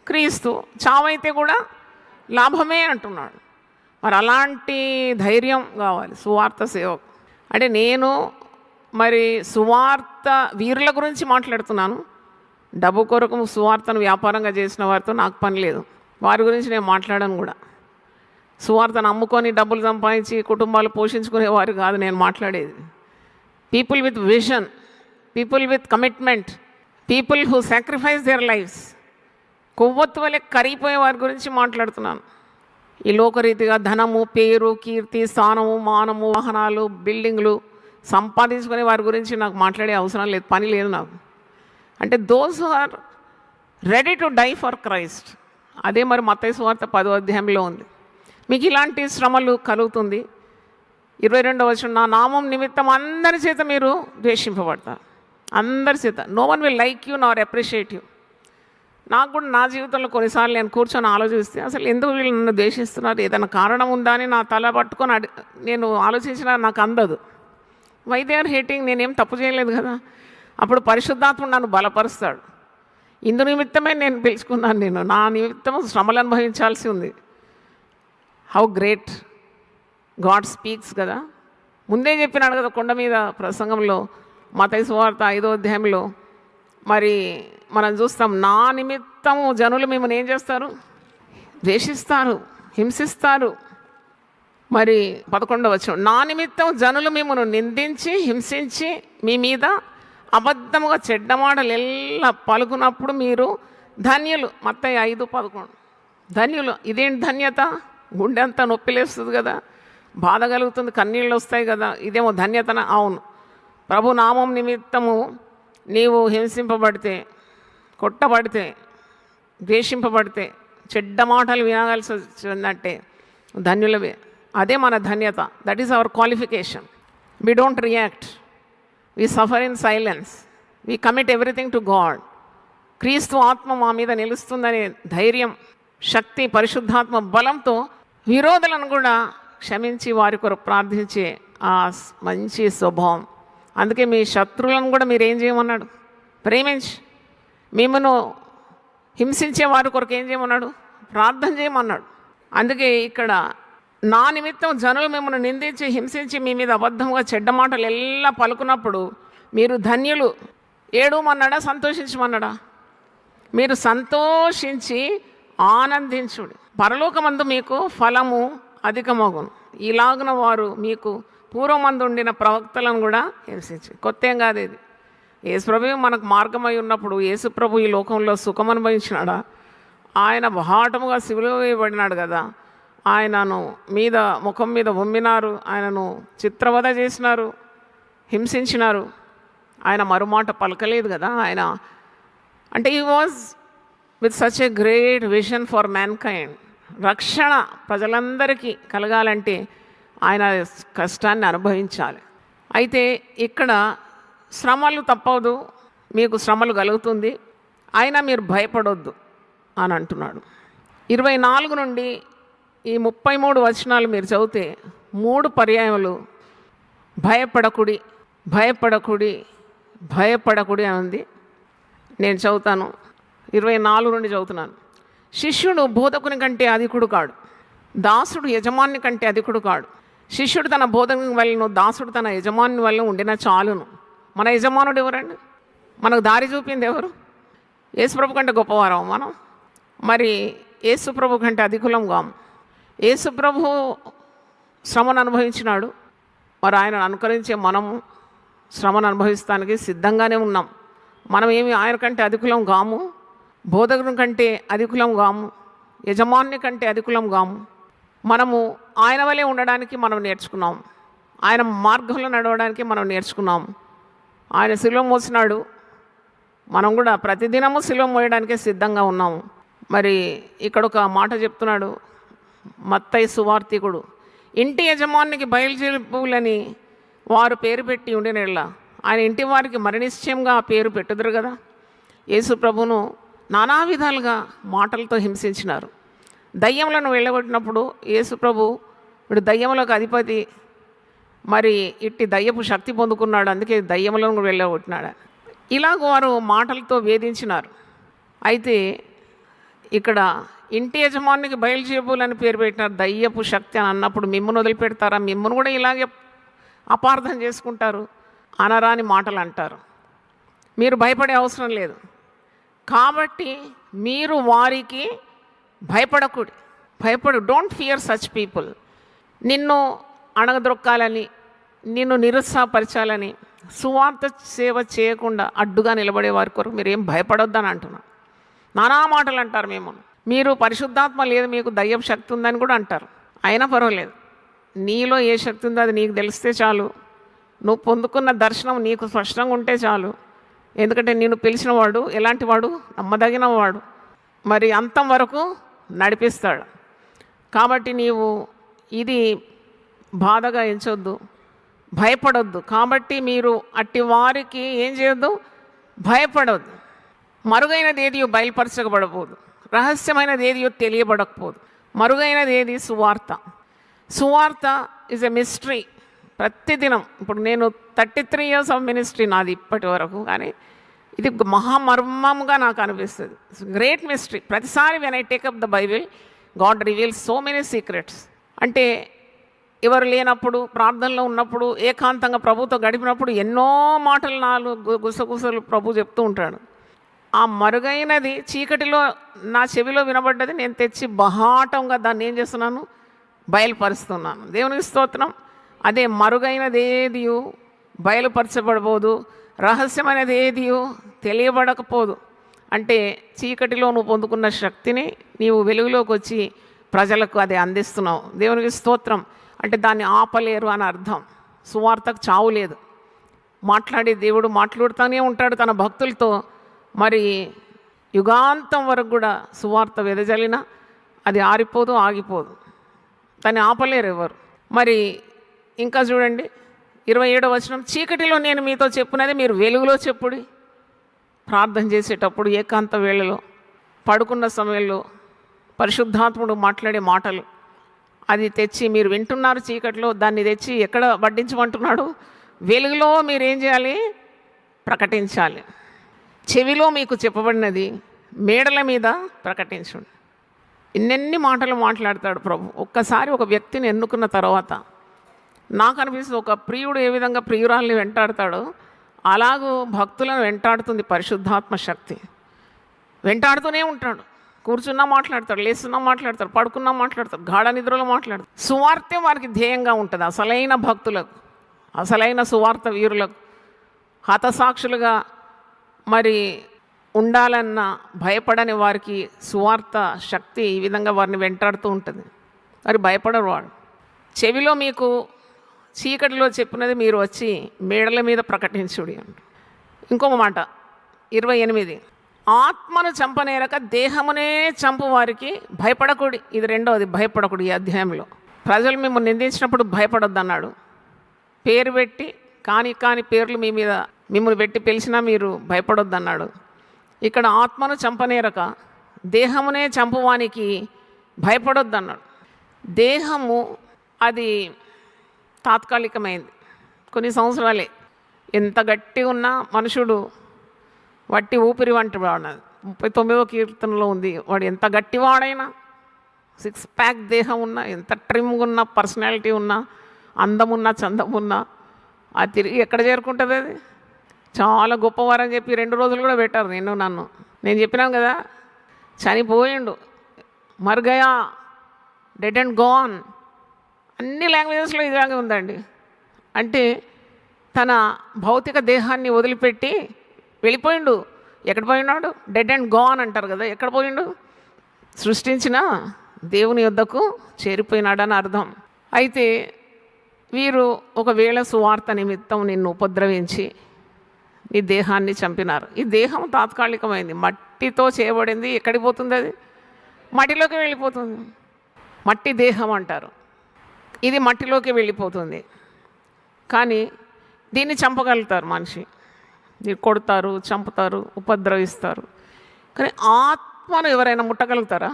Speaker 2: క్రీస్తు, చావైతే కూడా లాభమే అంటున్నాడు. మరి అలాంటి ధైర్యం కావాలి సువార్త సేవకు. అంటే నేను మరి సువార్త వీరుల గురించి మాట్లాడుతున్నాను. డబ్బు కొరకు సువార్తను వ్యాపారంగా చేసిన వారితో నాకు పని లేదు. వారి గురించి నేను మాట్లాడను కూడా. సువార్తను అమ్ముకొని డబ్బులు సంపాదించి కుటుంబాలు పోషించుకునే వారు కాదు నేను మాట్లాడేది. People with vision, people with commitment, people who sacrifice their lives. కొవ్వొత్తు వలె కరిగిపోయే వారి గురించి మాట్లాడుతున్నాను. ఈ లోకరీతిగా ధనము, పేరు, కీర్తి, స్థానము, మానము, వాహనాలు, బిల్డింగ్లు సంపాదించుకునే వారి గురించి నాకు మాట్లాడే అవసరం లేదు, పని లేదు నాకు. అంటే those who are ready to die for Christ. అదే మరి మత్తయి సువార్త 10వ అధ్యాయంలో ఉంది. మీకు ఇలాంటి శ్రమలు కలుగుతుంది. 22వ వచనం, నా నామం నిమిత్తం అందరి చేత మీరు ద్వేషింపబడతారు. అందరి చేత. No one will like you nor appreciate you. నాకు కూడా నా జీవితంలో కొన్నిసార్లు నేను కూర్చొని ఆలోచిస్తే అసలు ఎందుకు వీళ్ళు నన్ను ద్వేషిస్తున్నారు, ఏదైనా కారణం ఉందా అని నా తల పట్టుకొని నేను ఆలోచించినా నాకు అందదు. వై దే ఆర్ హేటింగ్, నేనేం తప్పు చేయలేదు కదా. అప్పుడు పరిశుద్ధాత్మ నన్ను బలపరుస్తాడు. ఇందు నిమిత్తమే నేను పిలుచుకున్నాను, నా నిమిత్తం శ్రమలు అనుభవించాల్సి ఉంది. హౌ గ్రేట్ గాడ్ స్పీక్స్ కదా. ముందే చెప్పినాడు కదా కొండ మీద ప్రసంగంలో, మత్తయి సువార్త 5వ అధ్యాయంలో. మరి మనం చూస్తాం, నా నిమిత్తము జనులు మిమ్మల్ని ఏం చేస్తారు, ద్వేషిస్తారు, హింసిస్తారు. మరి 11వ వచనం, నా నిమిత్తం జనులు మిమ్మల్ని నిందించి హింసించి మీ మీద అబద్ధముగా చెడ్డ మాటలు ఎల్లా పలుకున్నప్పుడు మీరు ధన్యులు. మత్తయి 5:11. ధన్యులు. ఇదేంటి ధన్యత? గుండె అంతా నొప్పిలేస్తుంది కదా, బాధ కలుగుతుంది, కన్నీళ్ళు వస్తాయి కదా, ఇదేమో ధన్యతన? అవును. ప్రభు నామం నిమిత్తము నీవు హింసింపబడితే, కొట్టబడితే, ద్వేషింపబడితే, చెడ్డ మాటలు వినగాల్సి వచ్చిందంటే ధన్యులవే. అదే మన ధన్యత. That is our qualification. We don't react, we suffer in silence, we commit everything to God. క్రీస్తు ఆత్మ మా మీద నిలుస్తుందనే ధైర్యం, శక్తి, పరిశుద్ధాత్మ బలంతో విరోధులను కూడా క్షమించి వారి కొరకు ప్రార్థించే ఆ మంచి స్వభావం. అందుకే మీ శత్రువులను కూడా మీరు ఏం చేయమన్నాడు, ప్రేమించి. మిమ్మను హింసించే వారి కొరకు ఏం చేయమన్నాడు, ప్రార్థన చేయమన్నాడు. అందుకే ఇక్కడ నా నిమిత్తం జనులు మిమ్మల్ని నిందించి హింసించి మీ మీద అబద్ధంగా చెడ్డ మాటలు ఎల్లా పలుకున్నప్పుడు మీరు ధన్యులు. ఏడవమన్నాడా, సంతోషించమన్నాడా? మీరు సంతోషించి ఆనందించుడు, పరలోకమందు మీకు ఫలము అధికమగును. ఇలాగున వారు మీకు పూర్వమందు ఉండిన ప్రవక్తలను కూడా హింసించి. కొత్త ఏం కాదు ఇది. యేసుప్రభు మనకు మార్గమై ఉన్నప్పుడు యేసుప్రభు ఈ లోకంలో సుఖం అనుభవించినాడా? ఆయన బహాటముగా శిలువ వేయబడినాడు కదా. ఆయనను మీద ముఖం మీద ఉమ్మినారు, ఆయనను చిత్రవధ చేసినారు, హింసించినారు. ఆయన మరుమాట పలకలేదు కదా. ఆయన అంటే he was with such a great vision for man kind. రక్షణ ప్రజలందరికీ కలగాలంటే ఆయన కష్టాన్ని అనుభవించాలి. అయితే ఇక్కడ శ్రమలు తప్పదు, మీకు శ్రమలు కలుగుతుంది, అయినా మీరు భయపడొద్దు అని అంటున్నాడు. 24 నుండి ఈ 33 వచనాలు మీరు చదివితే 3 పర్యాయములు భయపడకుడి, భయపడకుడి, భయపడకుడి అని ఉంది. నేను చదువుతాను. 24 నుండి చదువుతున్నాను. శిష్యుడు బోధకుని కంటే అధికుడు కాడు, దాసుడు యజమాని కంటే అధికుడు కాడు. శిష్యుడు తన బోధకుని వలన, దాసుడు తన యజమాని వలన ఉండిన చాలును. మన యజమానుడు ఎవరండి? మనకు దారి చూపింది ఎవరు? యేసుప్రభు కంటే గొప్పవారం మనం? మరి యేసుప్రభు కంటే అధికులం కాము. యేసుప్రభు శ్రమను అనుభవించినాడు. మరి ఆయనను అనుకరించే మనము శ్రమను అనుభవిస్తానికి సిద్ధంగానే ఉన్నాం. మనం ఏమి ఆయన కంటే అధికులం కాము, బోధకుని కంటే అధికులం కాము, యజమాని కంటే అధికులం కాము. మనము ఆయన వలె ఉండడానికి మనం నేర్చుకున్నాం, ఆయన మార్గంలో నడవడానికి మనం నేర్చుకున్నాం. ఆయన శిలువ మోసినాడు, మనం కూడా ప్రతిదినము శిలువ మోయడానికే సిద్ధంగా ఉన్నాము. మరి ఇక్కడ ఒక మాట చెప్తున్నాడు మత్తయి సువార్తికుడు, ఇంటి యజమానికి బయలుజెరుపులని వారు పేరు పెట్టి ఉండినెళ్ళ ఆయన ఇంటి వారికి మరి నిశ్చయంగా ఆ పేరు పెట్టుదురు కదా. యేసు ప్రభును నానా విధాలుగా మాటలతో హింసించినారు. దయ్యములను వెళ్ళగొట్టినప్పుడు యేసు ప్రభు ఇప్పుడు దయ్యములకు అధిపతి, మరి ఇట్టి దయ్యపు శక్తి పొందుకున్నాడు, అందుకే దయ్యములను వెళ్ళగొట్టినాడు. ఇలాగ వారు మాటలతో వేధించినారు. అయితే ఇక్కడ ఇంటి యజమానికి బయలుజేబులని పేరు పెట్టినారు, దయ్యపు శక్తి అని అన్నప్పుడు మిమ్మల్ని వదిలిపెడతారా? మిమ్మల్ని కూడా ఇలాగే అపార్థం చేసుకుంటారు, అనరాని మాటలు అంటారు. మీరు భయపడే అవసరం లేదు. కాబట్టి మీరు వారికి భయపడు. Don't fear such people. నిన్ను అణగద్రొక్కాలని, నిన్ను నిరుత్సాహపరచాలని, సువార్త సేవ చేయకుండా అడ్డుగా నిలబడే వారి కొరకు మీరు ఏం భయపడొద్దని అంటున్నాను. నానా మాటలు అంటారు. మీరు పరిశుద్ధాత్మ లేదు, మీకు దయ్యం శక్తి ఉందని కూడా అంటారు. అయినా పర్వాలేదు, నీలో ఏ శక్తి ఉందో అది నీకు తెలిస్తే చాలు. నువ్వు పొందుకున్న దర్శనం నీకు స్పష్టంగా ఉంటే చాలు. ఎందుకంటే నిన్ను పిలిచిన వాడు ఎలాంటి వాడు? నమ్మదగిన వాడు. మరి అంతం వరకు నడిపిస్తాడు. కాబట్టి నీవు ఇది బాధగా ఎంచొద్దు, భయపడొద్దు. కాబట్టి మీరు అట్టి వారికి ఏం చేయొద్దు, భయపడొద్దు. మరుగైనది ఏదియో బయలుపరచబడబోదు, రహస్యమైనది ఏదియో తెలియబడకపోదు. మరుగైనది ఏది? సువార్త. సువార్త ఈజ్ ఎ మిస్టరీ. ప్రతిదినం ఇప్పుడు నేను 33 years ఆఫ్ మినిస్ట్రీ నాది ఇప్పటి వరకు, కానీ ఇది మహామర్మముగా నాకు అనిపిస్తుంది. Great mystery. ప్రతిసారి when I take up the Bible, God reveals so many secrets. అంటే ఎవరు లేనప్పుడు, ప్రార్థనలో ఉన్నప్పుడు, ఏకాంతంగా ప్రభుతో గడిపినప్పుడు ఎన్నో మాటలు నాలుగు గుసగుసలు ప్రభు చెప్తూ ఉంటాడు. ఆ మరుగైనది చీకటిలో నా చెవిలో వినబడ్డది నేను తెచ్చి బహాటంగా దాన్ని ఏం చేస్తున్నాను? బయలుపరుస్తున్నాను. దేవునికి స్తోత్రం. అదే మరుగైనది ఏదియు బయలుపరచబడబోదు, రహస్యమైనది ఏదియు తెలియబడకపోదు. అంటే చీకటిలో నువ్వు పొందుకున్న శక్తిని నీవు వెలుగులోకి వచ్చి ప్రజలకు అది అందిస్తున్నావు. దేవునికి స్తోత్రం. అంటే దాన్ని ఆపలేరు అని అర్థం. సువార్తకు చావు లేదు. మాట్లాడే దేవుడు మాట్లాడుతూనే ఉంటాడు తన భక్తులతో. మరి యుగాంతం వరకు కూడా సువార్త వెదజల్లినా అది ఆరిపోదు, ఆగిపోదు. దాన్ని ఆపలేరు ఎవరు. మరి ఇంకా చూడండి 27వ వచనం, చీకటిలో నేను మీతో చెప్పున్నది మీరు వెలుగులో చెప్పుడి. ప్రార్థన చేసేటప్పుడు, ఏకాంత వేళలో, పడుకున్న సమయంలో పరిశుద్ధాత్ముడు మాట్లాడే మాటలు అది తెచ్చి మీరు వింటున్నారు చీకటిలో, దాన్ని తెచ్చి ఎక్కడ వడ్డించమంటున్నాడు? వెలుగులో మీరు ఏం చేయాలి? ప్రకటించాలి. చెవిలో మీకు చెప్పబడినది మేడల మీద ప్రకటించండి. ఇన్నెన్ని మాటలు మాట్లాడతాడు ప్రభు. ఒక్కసారి ఒక వ్యక్తిని ఎన్నుకున్న తర్వాత నాకు అనిపిస్తుంది, ఒక ప్రియుడు ఏ విధంగా ప్రియురాల్ని వెంటాడతాడో అలాగూ భక్తులను వెంటాడుతుంది పరిశుద్ధాత్మ శక్తి. వెంటాడుతూనే ఉంటాడు. కూర్చున్నా మాట్లాడతాడు, లేస్తున్నా మాట్లాడతాడు, పడుకున్నా మాట్లాడతాడు, గాఢ నిద్రలో మాట్లాడతాడు. సువార్తే వారికి ధ్యేయంగా ఉంటుంది. అసలైన భక్తులకు, అసలైన సువార్త వీరులకు, హతసాక్షులుగా మరి ఉండాలన్న భయపడని వారికి సువార్త శక్తి ఈ విధంగా వారిని వెంటాడుతూ ఉంటుంది. మరి భయపడరు వాడు. చెవిలో మీకు చీకటిలో చెప్పినది మీరు వచ్చి మేడల మీద ప్రకటించుడి అంట. ఇంకొక మాట 28, ఆత్మను చంపనేరక దేహమునే చంపు వారికి భయపడకూడి. ఇది రెండవది, భయపడకూడి. ఈ అధ్యాయంలో ప్రజలు మిమ్మల్ని నిందించినప్పుడు భయపడొద్దు అన్నాడు. పేరు పెట్టి కాని పేర్లు మీ మీద మిమ్మల్ని పెట్టి పిలిచినా మీరు భయపడొద్దు అన్నాడు. ఇక్కడ ఆత్మను చంపనేరక దేహమునే చంపువానికి భయపడొద్దు అన్నాడు. దేహము అది తాత్కాలికమైంది, కొన్ని సంవత్సరాలే. ఎంత గట్టిగా ఉన్నా మనుషుడు వట్టి ఊపిరి వంటి వాడు. 39వ కీర్తనలో ఉంది, వాడు ఎంత గట్టివాడైనా, 6 ప్యాక్ దేహం ఉన్నా, ఎంత ట్రిమ్గా ఉన్న పర్సనాలిటీ ఉన్నా, అందమున్నా చందమున్నా, అది తిరిగి ఎక్కడ చేరుకుంటుంది? అది చాలా గొప్పవారని చెప్పి 2 రోజులు కూడా పెట్టారు నేను చెప్పినాను కదా, చనిపోయిండు, మర్గయా, డెడ్ అండ్ గాన్. అన్ని లాంగ్వేజెస్లో ఇలాగే ఉందండి. అంటే తన భౌతిక దేహాన్ని వదిలిపెట్టి వెళ్ళిపోయిండు. ఎక్కడ పోయినాడు? డెడ్ అండ్ గాన్ అంటారు కదా. ఎక్కడ పోయిండు? సృష్టించిన దేవుని యొద్దకు చేరిపోయినాడని అర్థం. అయితే వీరు ఒకవేళ సువార్త నిమిత్తం నిన్ను ఉపద్రవించి నీ దేహాన్ని చంపినారు. ఈ దేహం తాత్కాలికమైంది, మట్టితో చేయబడింది. ఎక్కడికి పోతుంది? అది మట్టిలోకి వెళ్ళిపోతుంది. మట్టి దేహం అంటారు. ఇది మట్టిలోకి వెళ్ళిపోతుంది. కానీ దీన్ని చంపగలుగుతారు మనిషి. దీన్ని కొడతారు, చంపుతారు, ఉపద్రవిస్తారు. కానీ ఆత్మను ఎవరైనా ముట్టగలుగుతారా?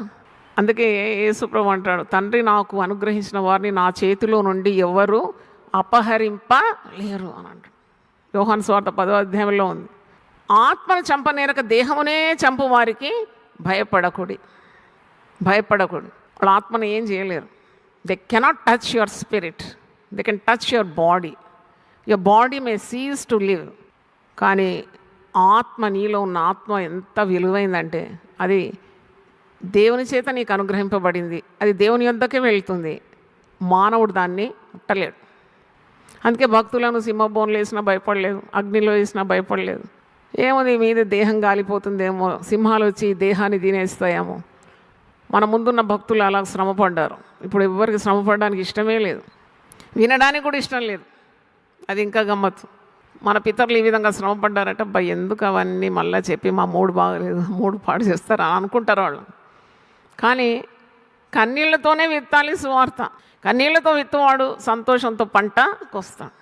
Speaker 2: అందుకే యేసుప్రభు అంటాడు, తండ్రి నాకు అనుగ్రహించిన వారిని నా చేతిలో నుండి ఎవరు అపహరింపలేరు అని అంటాడు. యోహాను సువార్త 10వ అధ్యాయంలో ఉంది. ఆత్మను చంపనేరక దేహమునే చంపు వారికి భయపడకుడి. వాళ్ళ ఆత్మను ఏం చేయలేరు. They cannot touch your spirit, they can touch your body. Your body May cease to live. కానీ ఆత్మ, నీలో ఉన్న ఆత్మ ఎంత విలువైందంటే అది దేవుని చేత నీకు అనుగ్రహింపబడింది. అది దేవుని యొద్దకే వెళ్తుంది. మానవుడు దాన్ని ముట్టలేడు. అందుకే భక్తులను సింహబోన్లు వేసినా భయపడలేదు, అగ్నిలో వేసినా భయపడలేదు. ఏమో మీద దేహం గాలిపోతుందేమో, సింహాలు వచ్చి దేహాన్ని తినేస్తాయేమో. మన ముందున్న భక్తులు అలా శ్రమపడ్డారు. ఇప్పుడు ఎవరికి శ్రమపడడానికి ఇష్టమే లేదు, వినడానికి కూడా ఇష్టం లేదు. అది ఇంకా గమ్మత్తు. మన పితరులు ఈ విధంగా శ్రమపడ్డారట. ఎందుకు అవన్నీ మళ్ళీ చెప్పి మా మూడు బాగలేదు, మూడు పాడు చేస్తారు అని అనుకుంటారు వాళ్ళు. కానీ కన్నీళ్లతోనే విత్తాలి సువార్త. కన్నీళ్లతో విత్తువాడు సంతోషంతో పంట కొస్తాడు.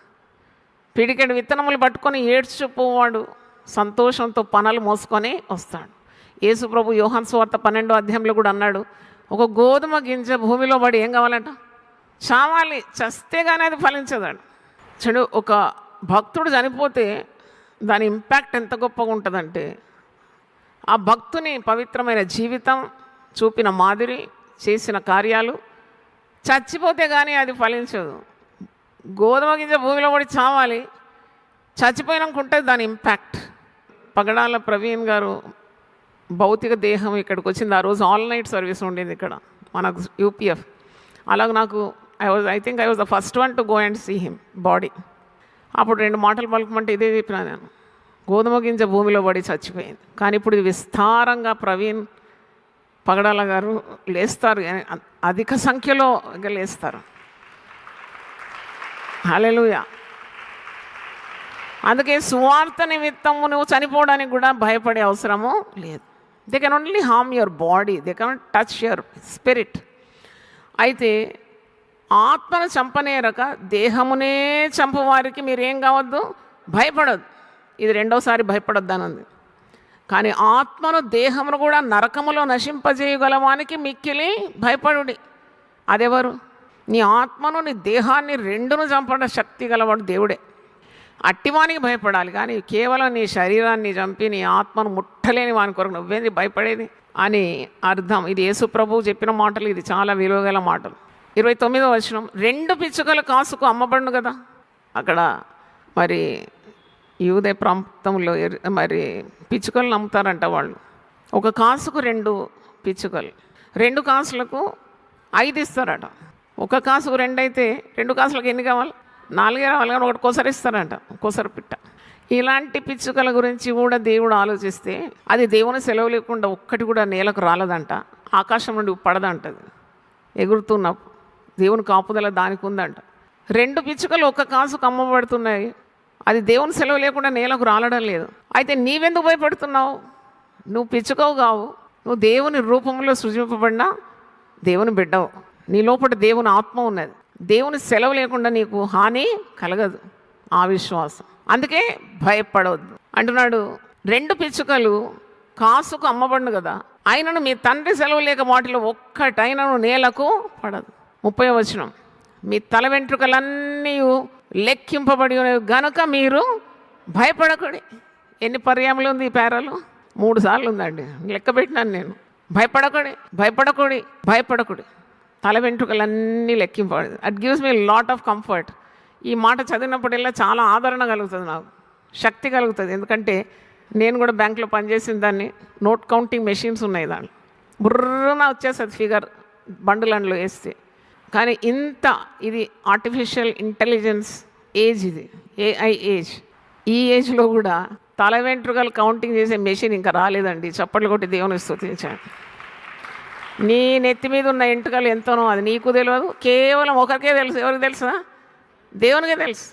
Speaker 2: పిడికెడు విత్తనములు పట్టుకొని ఏడ్చిపోవాడు సంతోషంతో పనులు మోసుకొని వస్తాడు. యేసు ప్రభు యోహాను సువార్త 12వ అధ్యాయంలో కూడా అన్నాడు, ఒక గోధుమ గింజ భూమిలో పడి ఏం కావాలంట? చావాలి, చస్తే కానీ అది ఫలించదాడు. చూడు, ఒక భక్తుడు చనిపోతే దాని ఇంపాక్ట్ ఎంత గొప్పగా ఉంటుందంటే, ఆ భక్తుని పవిత్రమైన జీవితం, చూపిన మాదిరి, చేసిన కార్యాలు చచ్చిపోతే కానీ అది ఫలించదు. గోధుమ గింజ భూమిలో పడి చావాలి, చచ్చిపోయినాక ఉంటుంది దాని ఇంపాక్ట్. పగడాల ప్రవీణ్ గారు భౌతిక దేహం ఇక్కడికి వచ్చింది. ఆ రోజు ఆల్ నైట్ సర్వీస్ ఉండేది ఇక్కడ మనకు యూపీఎఫ్. అలాగ నాకు I think I was the first one to go and see him body. అప్పుడు 2 మాటలు పలుకమంటే ఇదే చెప్పినా నేను, గోధుమ గింజ భూమిలో పడి చచ్చిపోయింది. కానీ ఇప్పుడు ఇది విస్తారంగా ప్రవీణ్ పగడాల గారు లేస్తారు, అధిక సంఖ్యలో లేస్తారు. హల్లెలూయా. అందుకే సువార్త నిమిత్తము నువ్వు చనిపోవడానికి కూడా భయపడే అవసరము లేదు. They can only harm your body, they can touch your spirit. అయితే ఆత్మను చంపనేరక దేహమునే చంపువారికి మీరేం కావద్దు, భయపడద్దు. ఇది 2వసారి భయపడొద్దు అన్నది. కానీ ఆత్మను దేహమును కూడా నరకములో నశింపజేయగలవానికి మిక్కిలి భయపడుడి. అదెవరు? నీ ఆత్మను నీ దేహాన్ని రెండును చంపడం శక్తి గలవాడు దేవుడే. అట్టివానికి భయపడాలి. కానీ కేవలం నీ శరీరాన్ని చంపి నీ ఆత్మను ముట్టలేని వాని కొరకు నువ్వేంది భయపడేది అని అర్థం. ఇది యేసు ప్రభువు చెప్పిన మాటలు, ఇది చాలా విలువగల మాటలు. 29వ వచనం, 2 పిచ్చుకల కాసుకు అమ్మబడును కదా. అక్కడ మరి యూదే ప్రాంతంలో మరి పిచ్చుకలు అమ్ముతారంట వాళ్ళు. ఒక కాసుకు 2 పిచ్చుకలు, 2 కాసులకు 5 ఇస్తారట. ఒక కాసుకు 2 అయితే 2 కాసులకు ఎన్ని కావాలి? 4 రావాలి. కానీ ఒకటి కొసరిస్తారంట, కొసరు పిట్ట. ఇలాంటి పిచ్చుకల గురించి కూడా దేవుడు ఆలోచిస్తే అది దేవుని సెలవు లేకుండా ఒక్కటి కూడా నేలకు రాలదంట, ఆకాశం నుండి పడదంటది. ఎగురుతున్నప్పుడు దేవుని కాపుదల దానికి ఉందంట. 2 పిచ్చుకలు ఒక కాసుకు అమ్మబడుతున్నాయి, అది దేవుని సెలవు లేకుండా నేలకు రాలడం లేదు. అయితే నీవెందుకు భయపడుతున్నావు? నువ్వు పిచ్చుకవు కావు, నువ్వు దేవుని రూపంలో సృజింపబడిన దేవుని బిడ్డవు. నీ లోపల దేవుని ఆత్మ ఉన్నది. దేవుని సెలవు లేకుండా నీకు హాని కలగదు. ఆ విశ్వాసం. అందుకే భయపడవద్దు అంటున్నాడు. 2 పిచ్చుకలు కాసుకు అమ్మబడును కదా, అయినను మీ తండ్రి సెలవు లేక వాటిలో ఒక్కటైనను నేలకు పడదు. 30వ వచనం, మీ తల వెంట్రుకలన్నీ లెక్కింపబడి గనుక మీరు భయపడకుడి. ఎన్ని పర్యాములు ఉంది ఈ పేరాలు? 3 సార్లు ఉందండి, లెక్క పెట్టినాను నేను. భయపడకుడి, భయపడకుడి, భయపడకుడి. తల వెంట్రుకలన్నీ లెక్కింపబడి. It gives me lot of comfort. ఈ మాట చదివినప్పుడల్లా చాలా ఆదరణ కలుగుతుంది, నాకు శక్తి కలుగుతుంది. ఎందుకంటే నేను కూడా బ్యాంకులో పనిచేసిన దాన్ని. నోట్ కౌంటింగ్ మెషిన్స్ ఉన్నాయి, దాన్ని బుర్రన వచ్చేస్తుంది ఫిగర్ బండులండ్లో వేస్తే. కానీ ఇది ఆర్టిఫిషియల్ ఇంటెలిజెన్స్ ఏజ్, ఇది ఏఐ ఏజ్. ఈ ఏజ్లో కూడా తల వెంట్రుకలు కౌంటింగ్ చేసే మెషిన్ ఇంకా రాలేదండి. చప్పట్లు కొట్టి దేవుని స్తుతించాను. నీ నెత్తి మీద ఉన్న ఎంట్రుకలు ఎంతనో అది నీకు తెలియదు, కేవలం ఒకరికే తెలుసు. ఎవరికి తెలుసా? దేవునికే తెలుసు.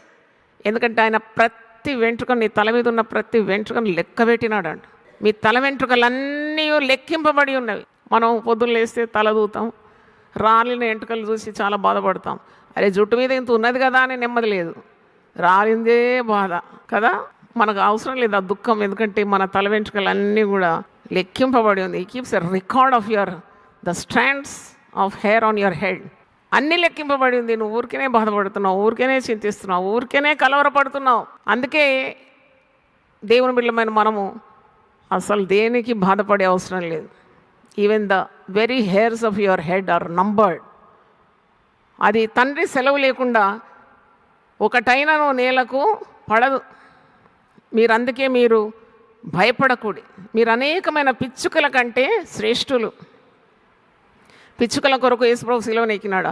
Speaker 2: ఎందుకంటే ఆయన ప్రతి వెంట్రుకను, నీ తల మీద ఉన్న ప్రతి వెంట్రుకను లెక్క పెట్టినాడు అంట. మీ తల వెంట్రుకలన్నీ లెక్కింపబడి ఉన్నవి. మనం పొద్దున్న లేస్తే తల దూతాం, రాలిన ఎంట్రుకలు చూసి చాలా బాధపడతాం. అరే జుట్టు మీద ఇంత ఉన్నది కదా అని నెమ్మది లేదు, రాలిందే బాధ కదా. మనకు అవసరం లేదు ఆ దుఃఖం, ఎందుకంటే మన తల వెంట్రుకలన్నీ కూడా లెక్కింపబడి ఉంది. ఈ keeps a record of the strands of hair on your head. అన్నీ లెక్కింపబడి ఉంది. నువ్వు ఊరికేనే బాధపడుతున్నావు, ఊరికేనే చింతిస్తున్నావు, ఊరికేనే కలవరపడుతున్నావు. అందుకే దేవుని బిడ్డలమైన మనము అసలు దేనికి బాధపడే అవసరం లేదు. Even the very hairs of your head are numbered. అది తండ్రి సెలవు లేకుండా ఒకటైనను నేలకు పడదు. అందుకే మీరు భయపడకూడి. మీరు అనేకమైన పిచ్చుకల కంటే శ్రేష్ఠులు. పిచ్చుకల కొరకు యేసుప్రభు శిలువను ఎక్కినాడా?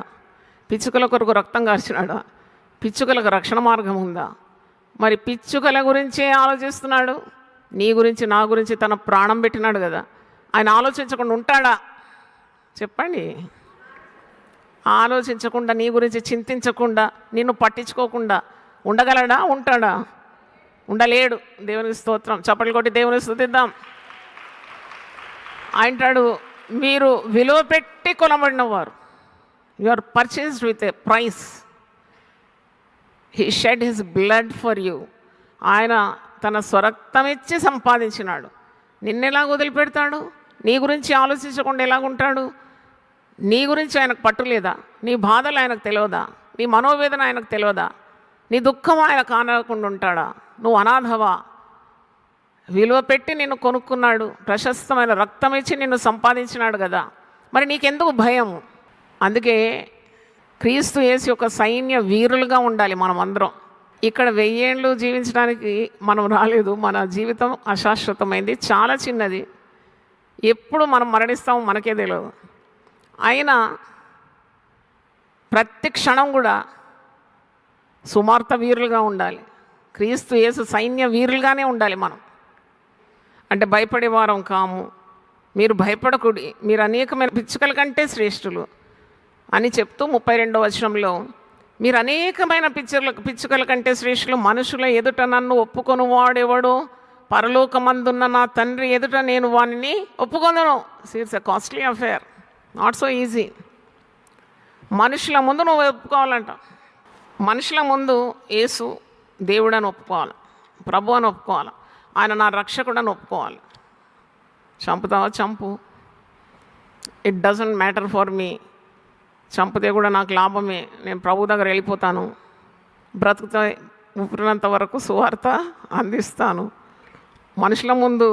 Speaker 2: పిచ్చుకల కొరకు రక్తం కార్చినాడా? పిచ్చుకలకు రక్షణ మార్గం ఉందా? మరి పిచ్చుకల గురించే ఆలోచిస్తున్నాడు. నీ గురించి, నా గురించి తన ప్రాణం పెట్టినాడు కదా. ఆయన ఆలోచించకుండా ఉంటాడా? చెప్పండి. ఆలోచించకుండా, నీ గురించి చింతించకుండా, నిన్ను పట్టించుకోకుండా ఉండగలడా? ఉంటాడా? ఉండలేడు. దేవునికి స్తోత్రం. చప్పట్లు కొట్టి దేవునికి స్తుతిద్దాం. అంటాడు, మీరు విలువ పెట్టి కొనబడిన వారు. You are purchased with a price. He shed his blood for you. ఆయన తన స్వరక్తమిచ్చి సంపాదించినాడు. నిన్నెలా వదిలిపెడతాడు? నీ గురించి ఆలోచించకుండా ఎలాగుంటాడు? నీ గురించి ఆయనకు పట్టు లేదా? నీ బాధలు ఆయనకు తెలియదా? నీ మనోవేదన ఆయనకు తెలియదా? నీ దుఃఖం ఆయన కానకుండా ఉంటాడా? నువ్వు అనాథవా? విలువ పెట్టి నిన్ను కొనుక్కున్నాడు, ప్రశస్తమైన రక్తం ఇచ్చి నిన్ను సంపాదించినాడు కదా, మరి నీకెందుకు భయం? అందుకే క్రీస్తు యేసు యొక్క సైన్య వీరులుగా ఉండాలి మనం అందరం. ఇక్కడ 1000 ఏళ్ళు జీవించడానికి మనం రాలేదు. మన జీవితం అశాశ్వతమైంది, చాలా చిన్నది. ఎప్పుడు మనం మరణిస్తామో మనకే తెలియదు. అయినా ప్రతి క్షణం కూడా సువార్త వీరులుగా ఉండాలి. క్రీస్తు యేసు సైన్య వీరులుగానే ఉండాలి మనం. అంటే భయపడేవారం కాము. మీరు భయపడకుడి, మీరు అనేకమైన పిచ్చుకల కంటే శ్రేష్ఠులు అని చెప్తూ 32వ వచనంలో, మీరు అనేకమైన పిచ్చుకల కంటే శ్రేష్ఠులు, మనుషుల ఎదుట నన్ను ఒప్పుకొని వాడెవడో పరలోకమందున్న నా తండ్రి ఎదుట నేను వానిని ఒప్పుకొందును. It's a costly affair, not so easy. మనుషుల ముందు నువ్వు ఒప్పుకోవాలంట. మనుషుల ముందు యేసు దేవుడని ఒప్పుకోవాలి, ప్రభు అని ఒప్పుకోవాలి, ఆయన నా రక్షకుడని ఒప్పుకోవాలి. చంపుతావా చంపు, it doesn't matter for me. చంపితే కూడా నాకు లాభమే, నేను ప్రభు దగ్గర వెళ్ళిపోతాను, బ్రతుకుతా ఊపిరినంత వరకు సువార్త అందిస్తాను. మనుషుల ముందు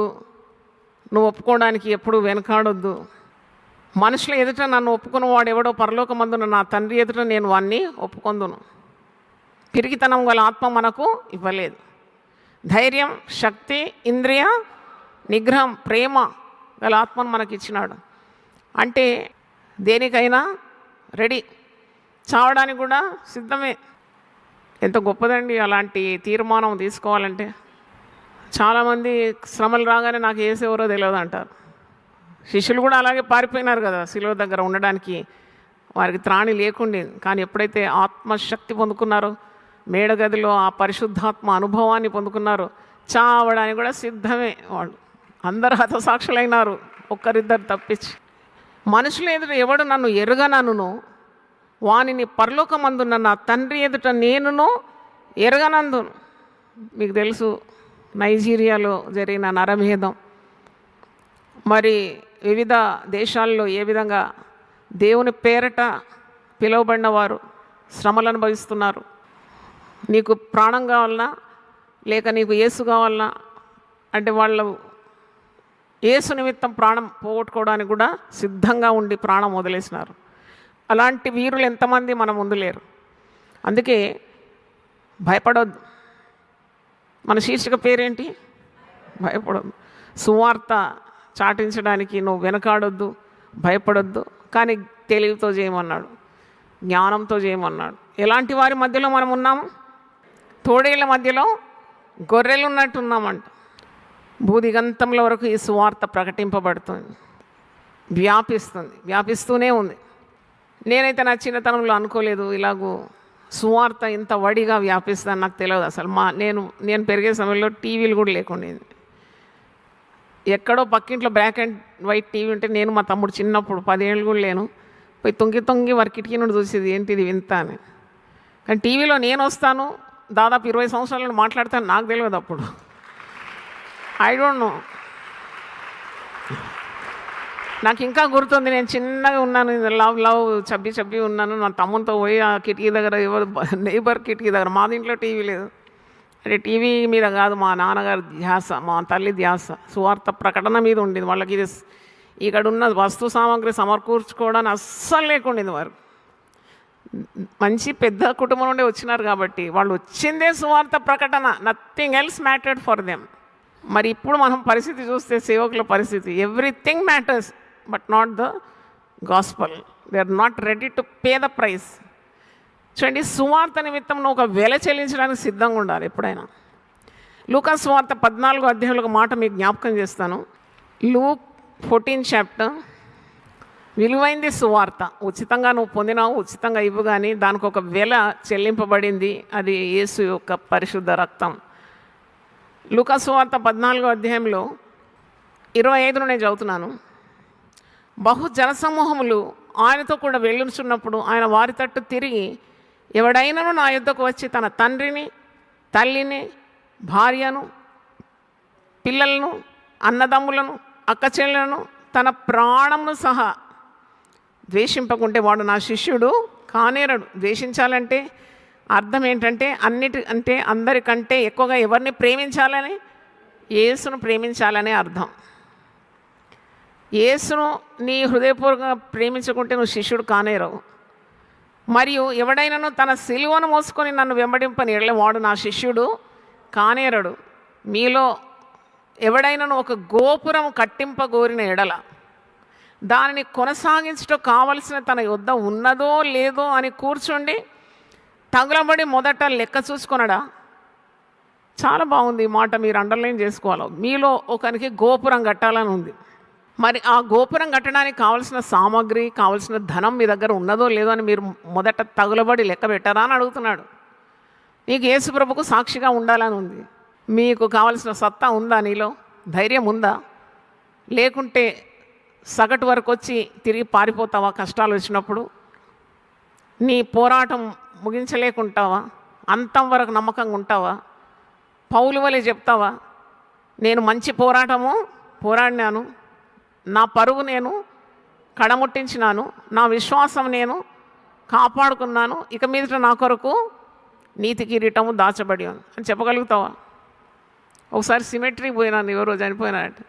Speaker 2: నువ్వు ఒప్పుకోవడానికి ఎప్పుడూ వెనకాడొద్దు. మనుషుల ఎదుట నన్ను ఒప్పుకున్న వాడు ఎవడో పరలోకమందున నా తండ్రి ఎదుట నేను వాన్ని ఒప్పుకొందును. పిరికితనం గల ఆత్మ మనకు ఇవ్వలేదు. ధైర్యం, శక్తి, ఇంద్రియ నిగ్రహం, ప్రేమ గల ఆత్మను మనకి ఇచ్చినాడు. అంటే దేనికైనా రెడీ, చావడానికి కూడా సిద్ధమే. ఎంత గొప్పదండి అలాంటి తీర్మానం తీసుకోవాలంటే. చాలామంది శ్రమలు రాగానే నాకు ఏసేవరో తెలియదు అంటారు. శిష్యులు కూడా అలాగే పారిపోయినారు కదా శిలువ దగ్గర ఉండడానికి, వారికి త్రాణి లేకుండేది. కానీ ఎప్పుడైతే ఆత్మశక్తి పొందుకున్నారో, మేడగదిలో ఆ పరిశుద్ధాత్మ అనుభవాన్ని పొందుకున్నారో, చావడానికి కూడా సిద్ధమే. వాళ్ళు అందరూ హతసాక్షులైనారు, ఒక్కరిద్దరు తప్పించి. మనుషుల ఎదుట ఎవడు నన్ను ఎరుగనను వానిని పరలోకమందున్న నా తండ్రి ఎదుట నేనును ఎరగనందును. మీకు తెలుసు నైజీరియాలో జరిగిన నరభేదం, మరి వివిధ దేశాల్లో ఏ విధంగా దేవుని పేరట పిలువబడిన వారు శ్రమలు అనుభవిస్తున్నారు. నీకు ప్రాణం కావాలన్నా లేక నీకు యేసు కావాలన్నా అంటే వాళ్ళు యేసు నిమిత్తం ప్రాణం పోగొట్టుకోవడానికి కూడా సిద్ధంగా ఉండి ప్రాణం వదిలేసినారు. అలాంటి వీరులు ఎంతమంది మన ముందు లేరు. అందుకే భయపడొద్దు. మన శీర్షిక పేరేంటి? భయపడొద్దు. సువార్త చాటించడానికి నువ్వు వెనకాడొద్దు, భయపడొద్దు. కానీ తెలివితో చేయమన్నాడు, జ్ఞానంతో చేయమన్నాడు. ఎలాంటి వారి మధ్యలో మనం ఉన్నాము? తోడేళ్ల మధ్యలో గొర్రెలు ఉన్నట్టు ఉన్నామంట. భూదిగంతంలో వరకు ఈ సువార్త ప్రకటింపబడుతుంది, వ్యాపిస్తూనే ఉంది. నేనైతే నా చిన్నతనంలో అనుకోలేదు ఇలాగూ సువార్త ఇంత వడిగా వ్యాపిస్తుందని. నాకు తెలియదు అసలు. నేను పెరిగే సమయంలో టీవీలు కూడా లేకుండేది. ఎక్కడో పక్కింట్లో బ్లాక్ అండ్ వైట్ టీవీ ఉంటే నేను మా తమ్ముడు చిన్నప్పుడు 10 ఏళ్ళు కూడా లేను, పోయి తొంగి వారి కిటికీ నుండి చూసేది ఏంటిది వింత అని. కానీ టీవీలో నేను వస్తాను దాదాపు 20 సంవత్సరాల నుండి మాట్లాడతాను, నాకు తెలియదు అప్పుడు. I don't know. నాకు ఇంకా గుర్తుంది, నేను చిన్నగా ఉన్నాను, లవ్ చబ్బి ఉన్నాను. నా తమ్ముతో పోయి ఆ కిటికీ దగ్గర, నైబర్ కిటికీ దగ్గర, మా దీంట్లో టీవీ లేదు. అంటే టీవీ మీద కాదు, మా నాన్నగారి ధ్యాస, మా తల్లి ధ్యాస సువార్త ప్రకటన మీద ఉండేది. వాళ్ళకి ఇది ఇక్కడ ఉన్న వస్తు సామాగ్రి సమకూర్చుకోవడానికి అస్సలు లేకుండేది. వారు మంచి పెద్ద కుటుంబం నుండి వచ్చినారు కాబట్టి వాళ్ళు వచ్చిందే సువార్త ప్రకటన, nothing else mattered for them. మరి ఇప్పుడు మనం పరిస్థితి చూస్తే సేవకుల పరిస్థితి, everything matters but not the gospel. They are not ready to pay the price. చూడండి, సువార్త నిమిత్తం నువ్వు ఒక వెల చెల్లించడానికి సిద్ధంగా ఉండాలి ఎప్పుడైనా. లూకా సువార్త 14వ అధ్యాయంలో ఒక మాట మీకు జ్ఞాపకం చేస్తాను. Luke 14th chapter. విలువైంది సువార్త, ఉచితంగా నువ్వు పొందినావు, ఉచితంగా ఇవ్వు, కానీ దానికి ఒక వెల చెల్లింపబడింది, అది యేసు యొక్క పరిశుద్ధ రక్తం. లూకా సువార్త 14వ అధ్యాయంలో 25 నేను చదువుతున్నాను. బహు జనసమూహములు ఆయనతో కూడా వెళ్ళుచున్నప్పుడు ఆయన వారి తట్టు తిరిగి, ఎవడైనాను నా యుద్ధకు వచ్చి తన తండ్రిని, తల్లిని, భార్యను, పిల్లలను, అన్నదమ్ములను, అక్కచెల్లెలను, తన ప్రాణమును సహా ద్వేషింపకుంటే వాడు నా శిష్యుడు కానేరడు. ద్వేషించాలంటే అర్థం ఏంటంటే అంటే అందరికంటే ఎక్కువగా ఎవరిని ప్రేమించాలని, యేసును ప్రేమించాలనే అర్థం. యేసును నీ హృదయపూర్వకంగా ప్రేమించుకుంటే నువ్వు శిష్యుడు కానేరవు. మరియు ఎవడైనాను తన సిలువను మోసుకొని నన్ను వెంబడింపని ఎడల వాడు నా శిష్యుడు కానేరడు. మీలో ఎవడైనాను ఒక గోపురం కట్టింపగోరిన ఎడల దానిని కొనసాగించడం కావలసిన తన యొద్ద ఉన్నదో లేదో అని కూర్చుండి తగులబడి మొదట లెక్క చూసుకొనడా? చాలా బాగుంది ఈ మాట, మీరు అండర్లైన్ చేసుకోవాలి. మీలో ఒకరికి గోపురం కట్టాలని ఉంది. మరి ఆ గోపురం కట్టడానికి కావలసిన సామాగ్రి, కావలసిన ధనం మీ దగ్గర ఉన్నదో లేదో అని మీరు మొదట తగులబడి లెక్క పెట్టారా అని అడుగుతున్నాడు. నీకు యేసు ప్రభుకు సాక్షిగా ఉండాలని ఉంది. మీకు కావలసిన సత్తా ఉందా? నీలో ధైర్యం ఉందా? లేకుంటే సగటు వరకు వచ్చి తిరిగి పారిపోతావా? కష్టాలు వచ్చినప్పుడు నీ పోరాటం ముగించలేకుంటావా? అంతం వరకు నమ్మకంగా ఉంటావా? పౌలు వలె చెప్తావా, నేను మంచి పోరాటము పోరాడినాను, నా పరుగు నేను కడముట్టించినాను, నా విశ్వాసం నేను కాపాడుకున్నాను, ఇక మీదట నా కొరకు నీతి కిరీటము దాచబడి అని చెప్పగలుగుతావా? ఒకసారి సిమెట్రీ పోయినాను, ఎవరో చనిపోయినానంటే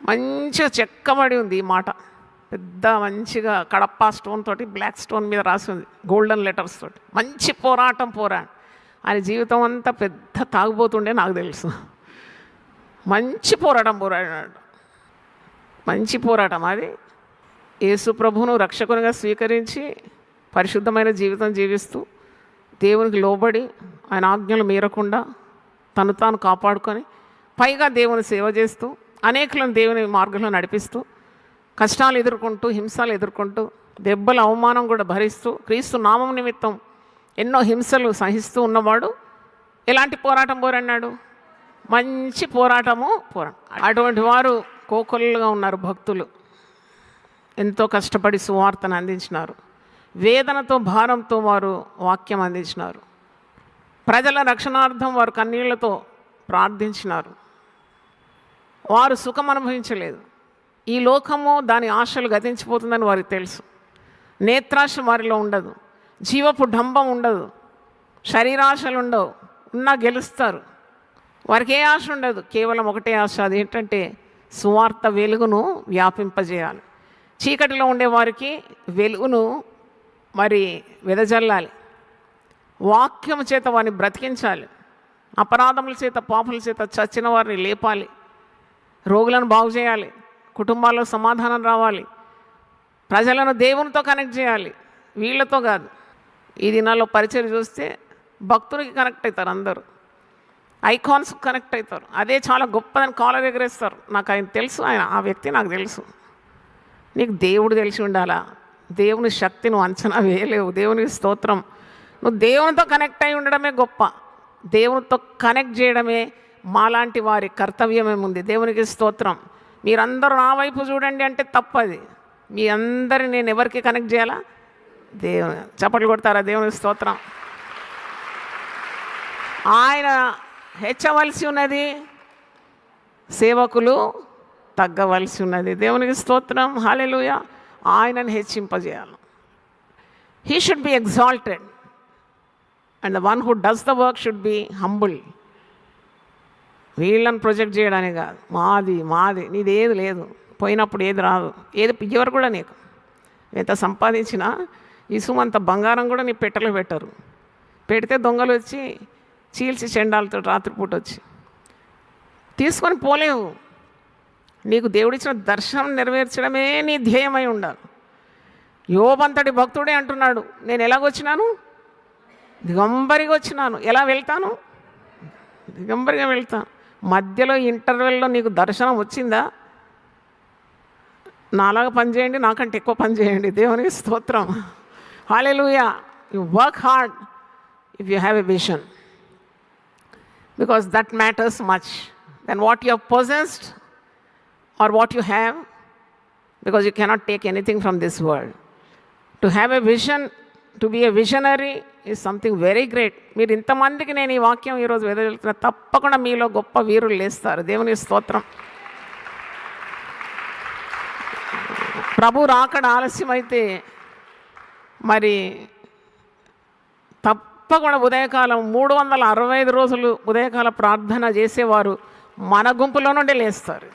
Speaker 2: మంచిగా చెక్కబడి ఉంది ఈ మాట, పెద్ద మంచిగా కడప్ప స్టోన్ తోటి బ్లాక్ స్టోన్ మీద రాసి ఉంది, గోల్డెన్ లెటర్స్ తోటి. మంచి పోరాటం ఆయన జీవితం అంతా పెద్ద తాగుబోతుండే నాకు తెలుసు. మంచి పోరాటం పోరాడినాడు. మంచి పోరాటం అది. యేసు ప్రభువును రక్షకునిగా స్వీకరించి పరిశుద్ధమైన జీవితం జీవిస్తూ దేవునికి లోబడి ఆయన ఆజ్ఞలు మీరకుండా తను తాను కాపాడుకొని పైగా దేవుని సేవ చేస్తూ అనేకులను దేవుని మార్గంలో నడిపిస్తూ కష్టాలు ఎదుర్కొంటూ హింసలు ఎదుర్కొంటూ దెబ్బల అవమానం కూడా భరిస్తూ క్రీస్తు నామం నిమిత్తం ఎన్నో హింసలు సహిస్తూ ఉన్నవాడు ఎలాంటి పోరాటం పోరాడినాడు? మంచి పోరాటం. అటువంటి వారు కోకొల్లుగా ఉన్నారు. భక్తులు ఎంతో కష్టపడి సువార్తను అందించినారు. వేదనతో భారంతో వారు వాక్యం అందించినారు. ప్రజల రక్షణార్థం వారు కన్నీళ్లతో ప్రార్థించినారు. వారు సుఖం అనుభవించలేదు. ఈ లోకము దాని ఆశలు గతించిపోతుందని వారికి తెలుసు. నేత్రాశ వారిలో ఉండదు, జీవపు డంబం ఉండదు, శరీరాశలు ఉండవు. ఉన్నా గెలుస్తారు. వారికి ఏ ఆశ ఉండదు, కేవలం ఒకటే ఆశ, అదేంటంటే సువార్త వెలుగును వ్యాపింపజేయాలి. చీకటిలో ఉండేవారికి వెలుగును మరి వెదజల్లాలి. వాక్యం చేత వారిని బ్రతికించాలి. అపరాధముల చేత పాపుల చేత చచ్చిన వారిని లేపాలి. రోగులను బాగు చేయాలి. కుటుంబాల్లో సమాధానం రావాలి. ప్రజలను దేవునితో కనెక్ట్ చేయాలి, వీళ్ళతో కాదు. ఈ దినాల్లో పరిచయం చూస్తే భక్తునికి కనెక్ట్ అవుతారు, అందరూ ఐకాన్స్ కనెక్ట్ అవుతారు. అదే చాలా గొప్పదని కాలర్ ఎగరేస్తారు. నాకు ఆయన తెలుసు, ఆ వ్యక్తి నాకు తెలుసు. నీకు దేవుడు తెలిసి ఉండాలా? దేవుని శక్తి నువ్వు అంచనా వేయలేవు. దేవునికి స్తోత్రం. నువ్వు దేవునితో కనెక్ట్ అయి ఉండడమే గొప్ప. దేవునితో కనెక్ట్ చేయడమే మాలాంటి వారి కర్తవ్యమేముంది. దేవునికి స్తోత్రం. మీరందరూ నా వైపు చూడండి అంటే తప్పది. మీ అందరిని నేను ఎవరికి కనెక్ట్ చేయాలా? దేవుని. చప్పట్లు కొడతారా? దేవునికి స్తోత్రం. ఆయన హెచ్చవలసి ఉన్నది, సేవకులు తగ్గవలసి ఉన్నది. దేవునికి స్తోత్రం. హల్లెలూయా. ఆయనను హెచ్చింపజేయాలి. He should be exalted and the one who does the work should be humble. వీళ్ళని ప్రొజెక్ట్ చేయడానికి కాదు. మాది నీది ఏది లేదు, పోయినప్పుడు ఏది రాదు, ఏది ఎవరు కూడా నీకు ఎంత సంపాదించినా ఇసుమంత బంగారం కూడా నీ పెట్టెలో పెట్టరు. పెడితే దొంగలు వచ్చి చీల్చి చెండాలతో రాత్రిపూట వచ్చి తీసుకొని పోలేవు. నీకు దేవుడిచ్చిన దర్శనం నెరవేర్చడమే నీ ధ్యేయమై ఉండాలి. యోబంతటి భక్తుడే అంటున్నాడు, నేను ఎలాగొచ్చినాను? దిగంబరిగా వచ్చినాను. ఎలా వెళ్తాను? దిగంబరిగా వెళ్తాను. మధ్యలో ఇంటర్వెల్లో నీకు దర్శనం వచ్చిందా? నాలాగా పని చేయండి, నాకంటే ఎక్కువ పని చేయండి. దేవునికి స్తోత్రం. హల్లెలూయా. You work hard if you have a vision, because that matters much than what you have possessed or what you have, because you cannot take anything from this world. To have a vision, to be a visionary is something very great. మీరు ఇంతమందికి నేను ఈ వాక్యం ఈరోజు వెదజల్లుతున్నా, తప్పకుండా మీలో గొప్ప వీరులు లేస్తారు. దేవుని స్తోత్రం. ప్రభు రాకడ ఆలస్యమైతే మరి తప్పకుండా ఉదయకాలం 365 రోజులు ఉదయకాల ప్రార్థన చేసేవారు మన గుంపులో నుండి లేస్తారు.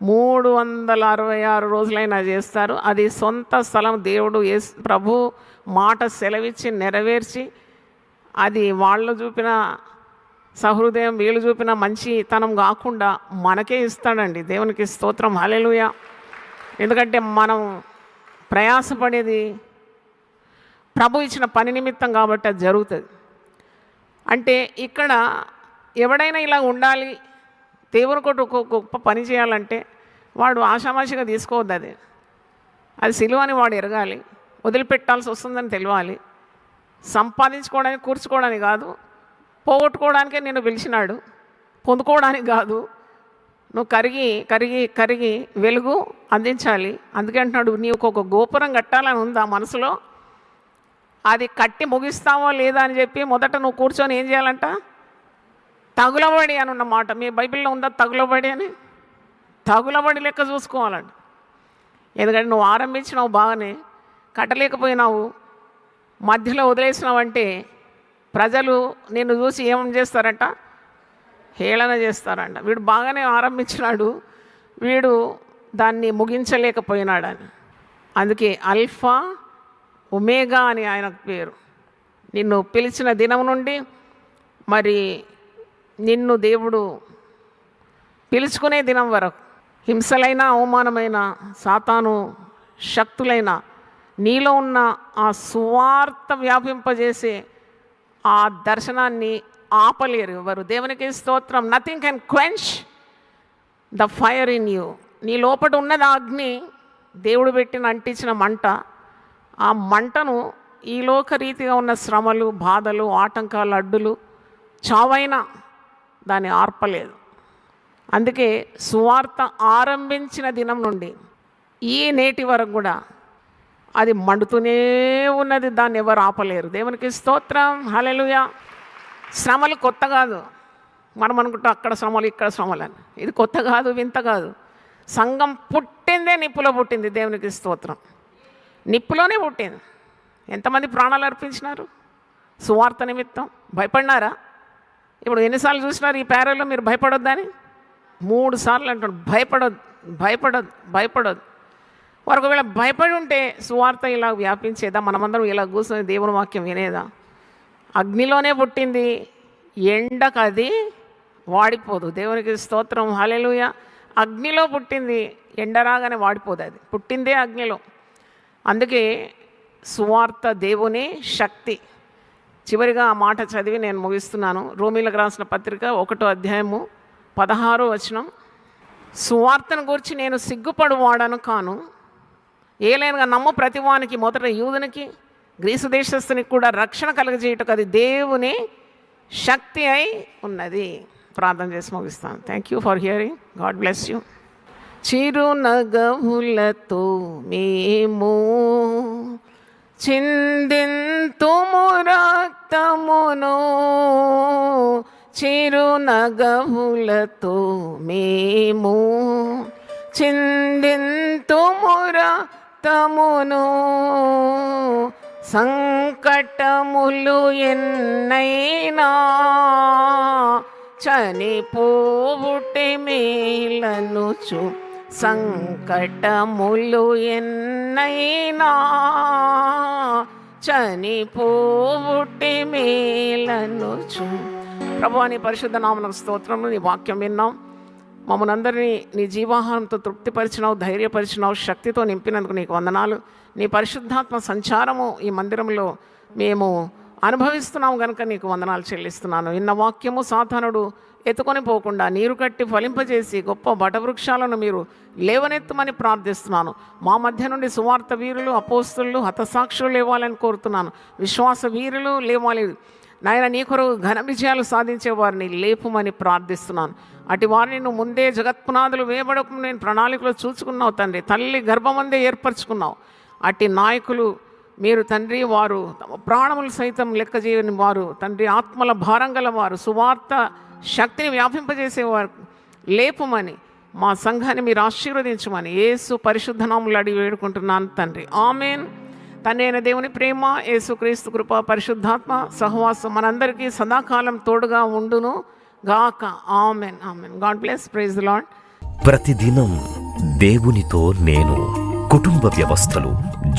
Speaker 2: 366 రోజులైనా చేస్తారు. అది సొంత స్థలం. దేవుడు ప్రభు మాట సెలవిచ్చి నెరవేర్చి, అది వాళ్ళు చూపిన సహృదయం, వీళ్ళు చూపిన మంచితనం కాకుండా మనకే ఇస్తాడండి. దేవునికి స్తోత్రం, హల్లెలూయా. ఎందుకంటే మనం ప్రయాసపడేది ప్రభు ఇచ్చిన పని నిమిత్తం కాబట్టి అది జరుగుతుంది. అంటే ఇక్కడ ఎవడైనా ఇలా ఉండాలి, దేవుని కొరకు ఒక గొప్ప పని చేయాలంటే వాడు ఆషామాషిగా తీసుకోవద్దు. అది సిలువ అని వాడు ఎరగాలి. వదిలిపెట్టాల్సి వస్తుందని తెలియాలి. సంపాదించుకోవడానికి కూర్చుకోవడానికి కాదు, పోగొట్టుకోవడానికే నేను పిలిచినాడు, పొందుకోవడానికి కాదు. నువ్వు కరిగి కరిగి కరిగి వెలుగు అందించాలి. అందుకే అంటున్నాడు, నీకు ఒక గోపురం కట్టాలని ఉందా మనసులో, అది కట్టి ముగిస్తావో లేదా అని చెప్పి మొదట నువ్వు కూర్చొని ఏం చేయాలంట, తగులబడి అని ఉన్నమాట. మీ బైబిల్లో ఉందా తగులబడి అని? తగులబడి లెక్క చూసుకోవాలండి. ఎందుకంటే నువ్వు ఆరంభించినావు బాగానే, కట్టలేకపోయినావు, మధ్యలో వదిలేసినావంటే ప్రజలు నిన్ను చూసి ఏం చేస్తారంట, హేళన చేస్తారంట. వీడు బాగానే ఆరంభించినాడు, వీడు దాన్ని ముగించలేకపోయినాడని. అందుకే అల్ఫా ఒమేగా అని ఆయనకు పేరు. నిన్ను పిలిచిన దినం నుండి మరి నిన్ను దేవుడు పిలుచుకునే దినం వరకు హింసలైన, అవమానమైన, సాతాను శక్తులైన నీలో ఉన్న ఆ సువార్త వ్యాపింపజేసే ఆ దర్శనాన్ని ఆపలేరు ఎవరు. దేవునికి స్తోత్రం. Nothing can quench the fire in you. నీ లోపల ఉన్నది అగ్ని, దేవుడు పెట్టిన అంటించిన మంట. ఆ మంటను ఈ లోకరీతిగా ఉన్న శ్రమలు, బాధలు, ఆటంకాలు, అడ్డులు, చావైనా దాన్ని ఆర్పలేదు. అందుకే సువార్త ఆరంభించిన దినం నుండి ఈ నేటి వరకు కూడా అది మండుతూనే ఉన్నది. దాన్ని ఎవరు ఆపలేరు. దేవునికి స్తోత్రం, హల్లెలూయా. శ్రమలు కొత్త కాదు. మనం అనుకుంటాం అక్కడ శ్రమలు ఇక్కడ శ్రమలు అని. ఇది కొత్త కాదు, వింత కాదు. సంఘం పుట్టిందే నిప్పులో పుట్టింది. దేవునికి స్తోత్రం. నిప్పులోనే పుట్టింది. ఎంతమంది ప్రాణాలు అర్పించినారు సువార్త నిమిత్తం? భయపడినారా? ఇప్పుడు ఎన్నిసార్లు చూసినారు ఈ పేరలో మీరు భయపడొద్దని? 3 సార్లు అంటాడు, భయపడొద్దు, భయపడొద్దు, భయపడొద్దు. వారు ఒకవేళ భయపడి ఉంటే సువార్త ఇలా వ్యాపించేదా? మనమందరం ఇలా కూర్చొని దేవుని వాక్యం వినేదా? అగ్నిలోనే పుట్టింది, ఎండకు అది వాడిపోదు. దేవునికి స్తోత్రం, హల్లెలూయా. అగ్నిలో పుట్టింది, ఎండరాగానే వాడిపోదు. అది పుట్టిందే అగ్నిలో. అందుకే సువార్త దేవుని శక్తి. చివరిగా ఆ మాట చదివి నేను ముగిస్తున్నాను. రోమీలకు రాసిన పత్రిక 1వ అధ్యాయము 16వ వచనం. సువార్తను గురించి నేను సిగ్గుపడు వాడను కాను, ఏలైనగా నమ్ము ప్రతివానికి, మొదట యూదునికి గ్రీసు దేశస్థునికి కూడా రక్షణ కలుగజేయటకు అది దేవుని శక్తి అయి ఉన్నది. ప్రార్థన చేసి ముగిస్తాను. Thank you for hearing. God bless you. చిరునగవులతో మేము చిందింతుము రక్తమును, చిరునగవులతో మేము చిందింతుము రక్తమును, సంకటములు ఎన్నైనా చనిపోవుటే మేలనుచు, సంకటములు ఎన్నైనా చనిపోవుటే మేలనుచు. ప్రభువా, నీ పరిశుద్ధ నామమునకు స్తోత్రములు. నీ వాక్యం విన్నాం, మమ్మల్ని అందరినీ నీ జీవాహారంతో తృప్తిపరిచినావు, ధైర్యపరిచినావు, శక్తితో నింపినందుకు నీకు వందనాలు. నీ పరిశుద్ధాత్మ సంచారము ఈ మందిరంలో మేము అనుభవిస్తున్నాము కనుక నీకు వందనాలు చెల్లిస్తున్నాను. ఇన్న వాక్యము సాతానుడు ఎత్తుకొని పోకుండా నీరు కట్టి ఫలింపజేసి గొప్ప బటవృక్షాలను మీరు లేవనెత్తమని ప్రార్థిస్తున్నాను. మా మధ్య నుండి సువార్త వీరులు, అపోస్తులు, హతసాక్షులు లేవాలని కోరుతున్నాను. విశ్వాస వీరులు లేవాలి నాయన. నీ కొరకు ఘన విజయాలు సాధించే వారిని లేపుమని ప్రార్థిస్తున్నాను. అటు వారిని నువ్వు ముందే జగత్పునాదులు వేయబడకు నేను ప్రణాళికలో చూసుకున్నావు తండ్రి. తల్లి గర్భమందే ఏర్పరచుకున్నావు. అట్టి నాయకులు మీరు తండ్రి, వారు తమ ప్రాణములు సైతం లెక్క చేయని వారు తండ్రి, ఆత్మల భారం గల వారు, సువార్త శక్తిని వ్యాపింపజేసేవారు లేపమని మా సంఘాన్ని మీరు ఆశీర్వదించమని యేసు పరిశుద్ధ నామములో అడిగి వేడుకుంటున్నాను తండ్రి. ఆమేన్. తండ్రి అయిన దేవుని ప్రేమ, యేసుక్రీస్తు కృప, పరిశుద్ధాత్మ సహవాసం మనందరికీ సదాకాలం తోడుగా ఉండును గాక. ఆమేన్. ఆమేన్. God bless. Praise the Lord.
Speaker 1: ప్రతిదినం దేవునితో నేను. కుటుంబ వ్యవస్థలు,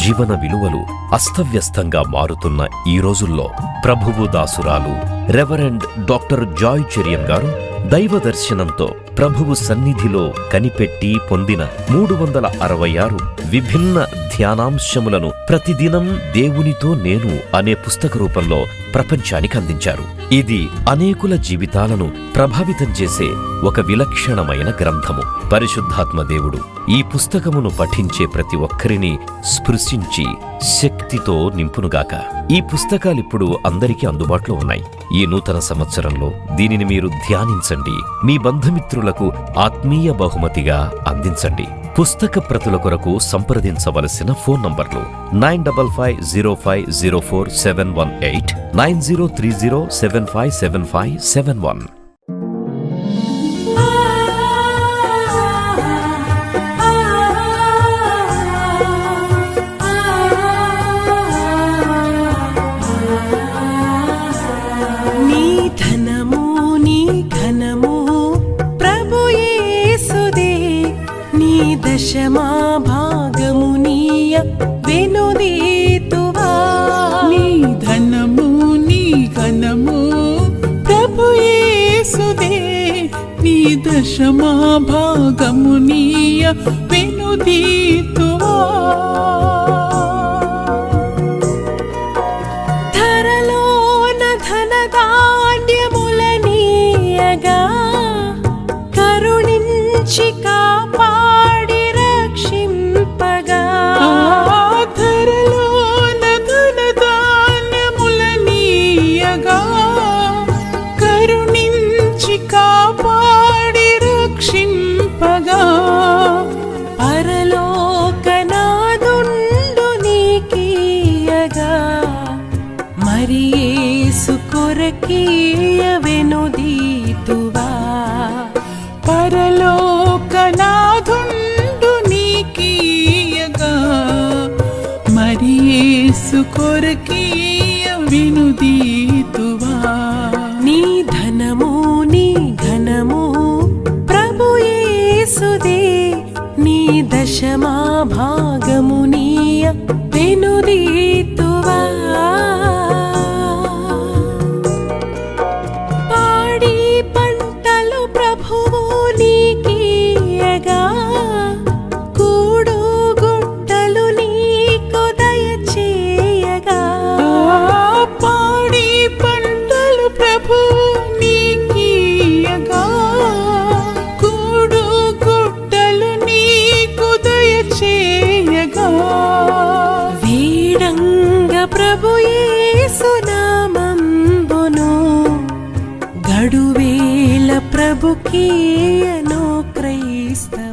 Speaker 1: జీవన విలువలు అస్తవ్యస్తంగా మారుతున్న ఈ రోజుల్లో ప్రభువు దాసురాలు రెవరెండ్ డాక్టర్ జాయ్ చెరియన్ గారు దైవ దర్శనంతో ప్రభువు సన్నిధిలో కనిపెట్టి పొందిన 366 విభిన్న ధ్యానాంశములను ప్రతిదినం దేవునితో నేను అనే పుస్తక రూపంలో ప్రపంచానికి అందించారు. ఇది అనేకుల జీవితాలను ప్రభావితం చేసే ఒక విలక్షణమైన గ్రంథము. పరిశుద్ధాత్మ దేవుడు ఈ పుస్తకమును పఠించే ప్రతి ఒక్కరిని స్పృశించి శక్తితో నింపునుగాక. ఈ పుస్తకాలిప్పుడు అందరికీ అందుబాటులో ఉన్నాయి. ఈ నూతన సంవత్సరంలో దీనిని మీరు ధ్యానించండి, మీ బంధుమిత్రులకు ఆత్మీయ బహుమతిగా అందించండి. పుస్తక ప్రతుల కొరకు సంప్రదించవలసిన ఫోన్ నంబర్లు 9550504718, 9030757571.
Speaker 3: దశమా భాగమునీయ వెనుదీతువా.
Speaker 4: నీ ధనము నీ ఘనము ప్రభు యేసుదే, నీ దశమా భాగమునీయ వెనుదీతువా.
Speaker 3: ధరలోన ధనధాన్యములనీయగా కరుణించి కాపాడి రక్షింపగా.
Speaker 4: ధరలోన ధనధాన్యములనీయగా కరుణించి కాపాడి రక్షింపగా.
Speaker 3: పరలోకనాదుండు నీకీయగా మరి యేసు కొరకీయ వెనుదీతువా.
Speaker 4: పరలోకనాథుండు నీకీయగా మరి యేసు కొరకీయ వెనుదీతువా.
Speaker 3: నీ ధనము నీ ఘనము ప్రభు యేసుదే, నీ దశమా భాగమునీయ వెనుదీతువా. పాడి పంటలు ప్రభువు నీకీయగా కూడు గుట్టలు నీకు దయచేయగా.
Speaker 4: పాడి పంటలు ప్రభు నీకీయగా కూడు గుట్టలు నీకు దయచేయగా.
Speaker 3: వీడంగ ప్రభు యేసు నామంబును గడువేల ప్రభుకీయను క్రైస్తవ.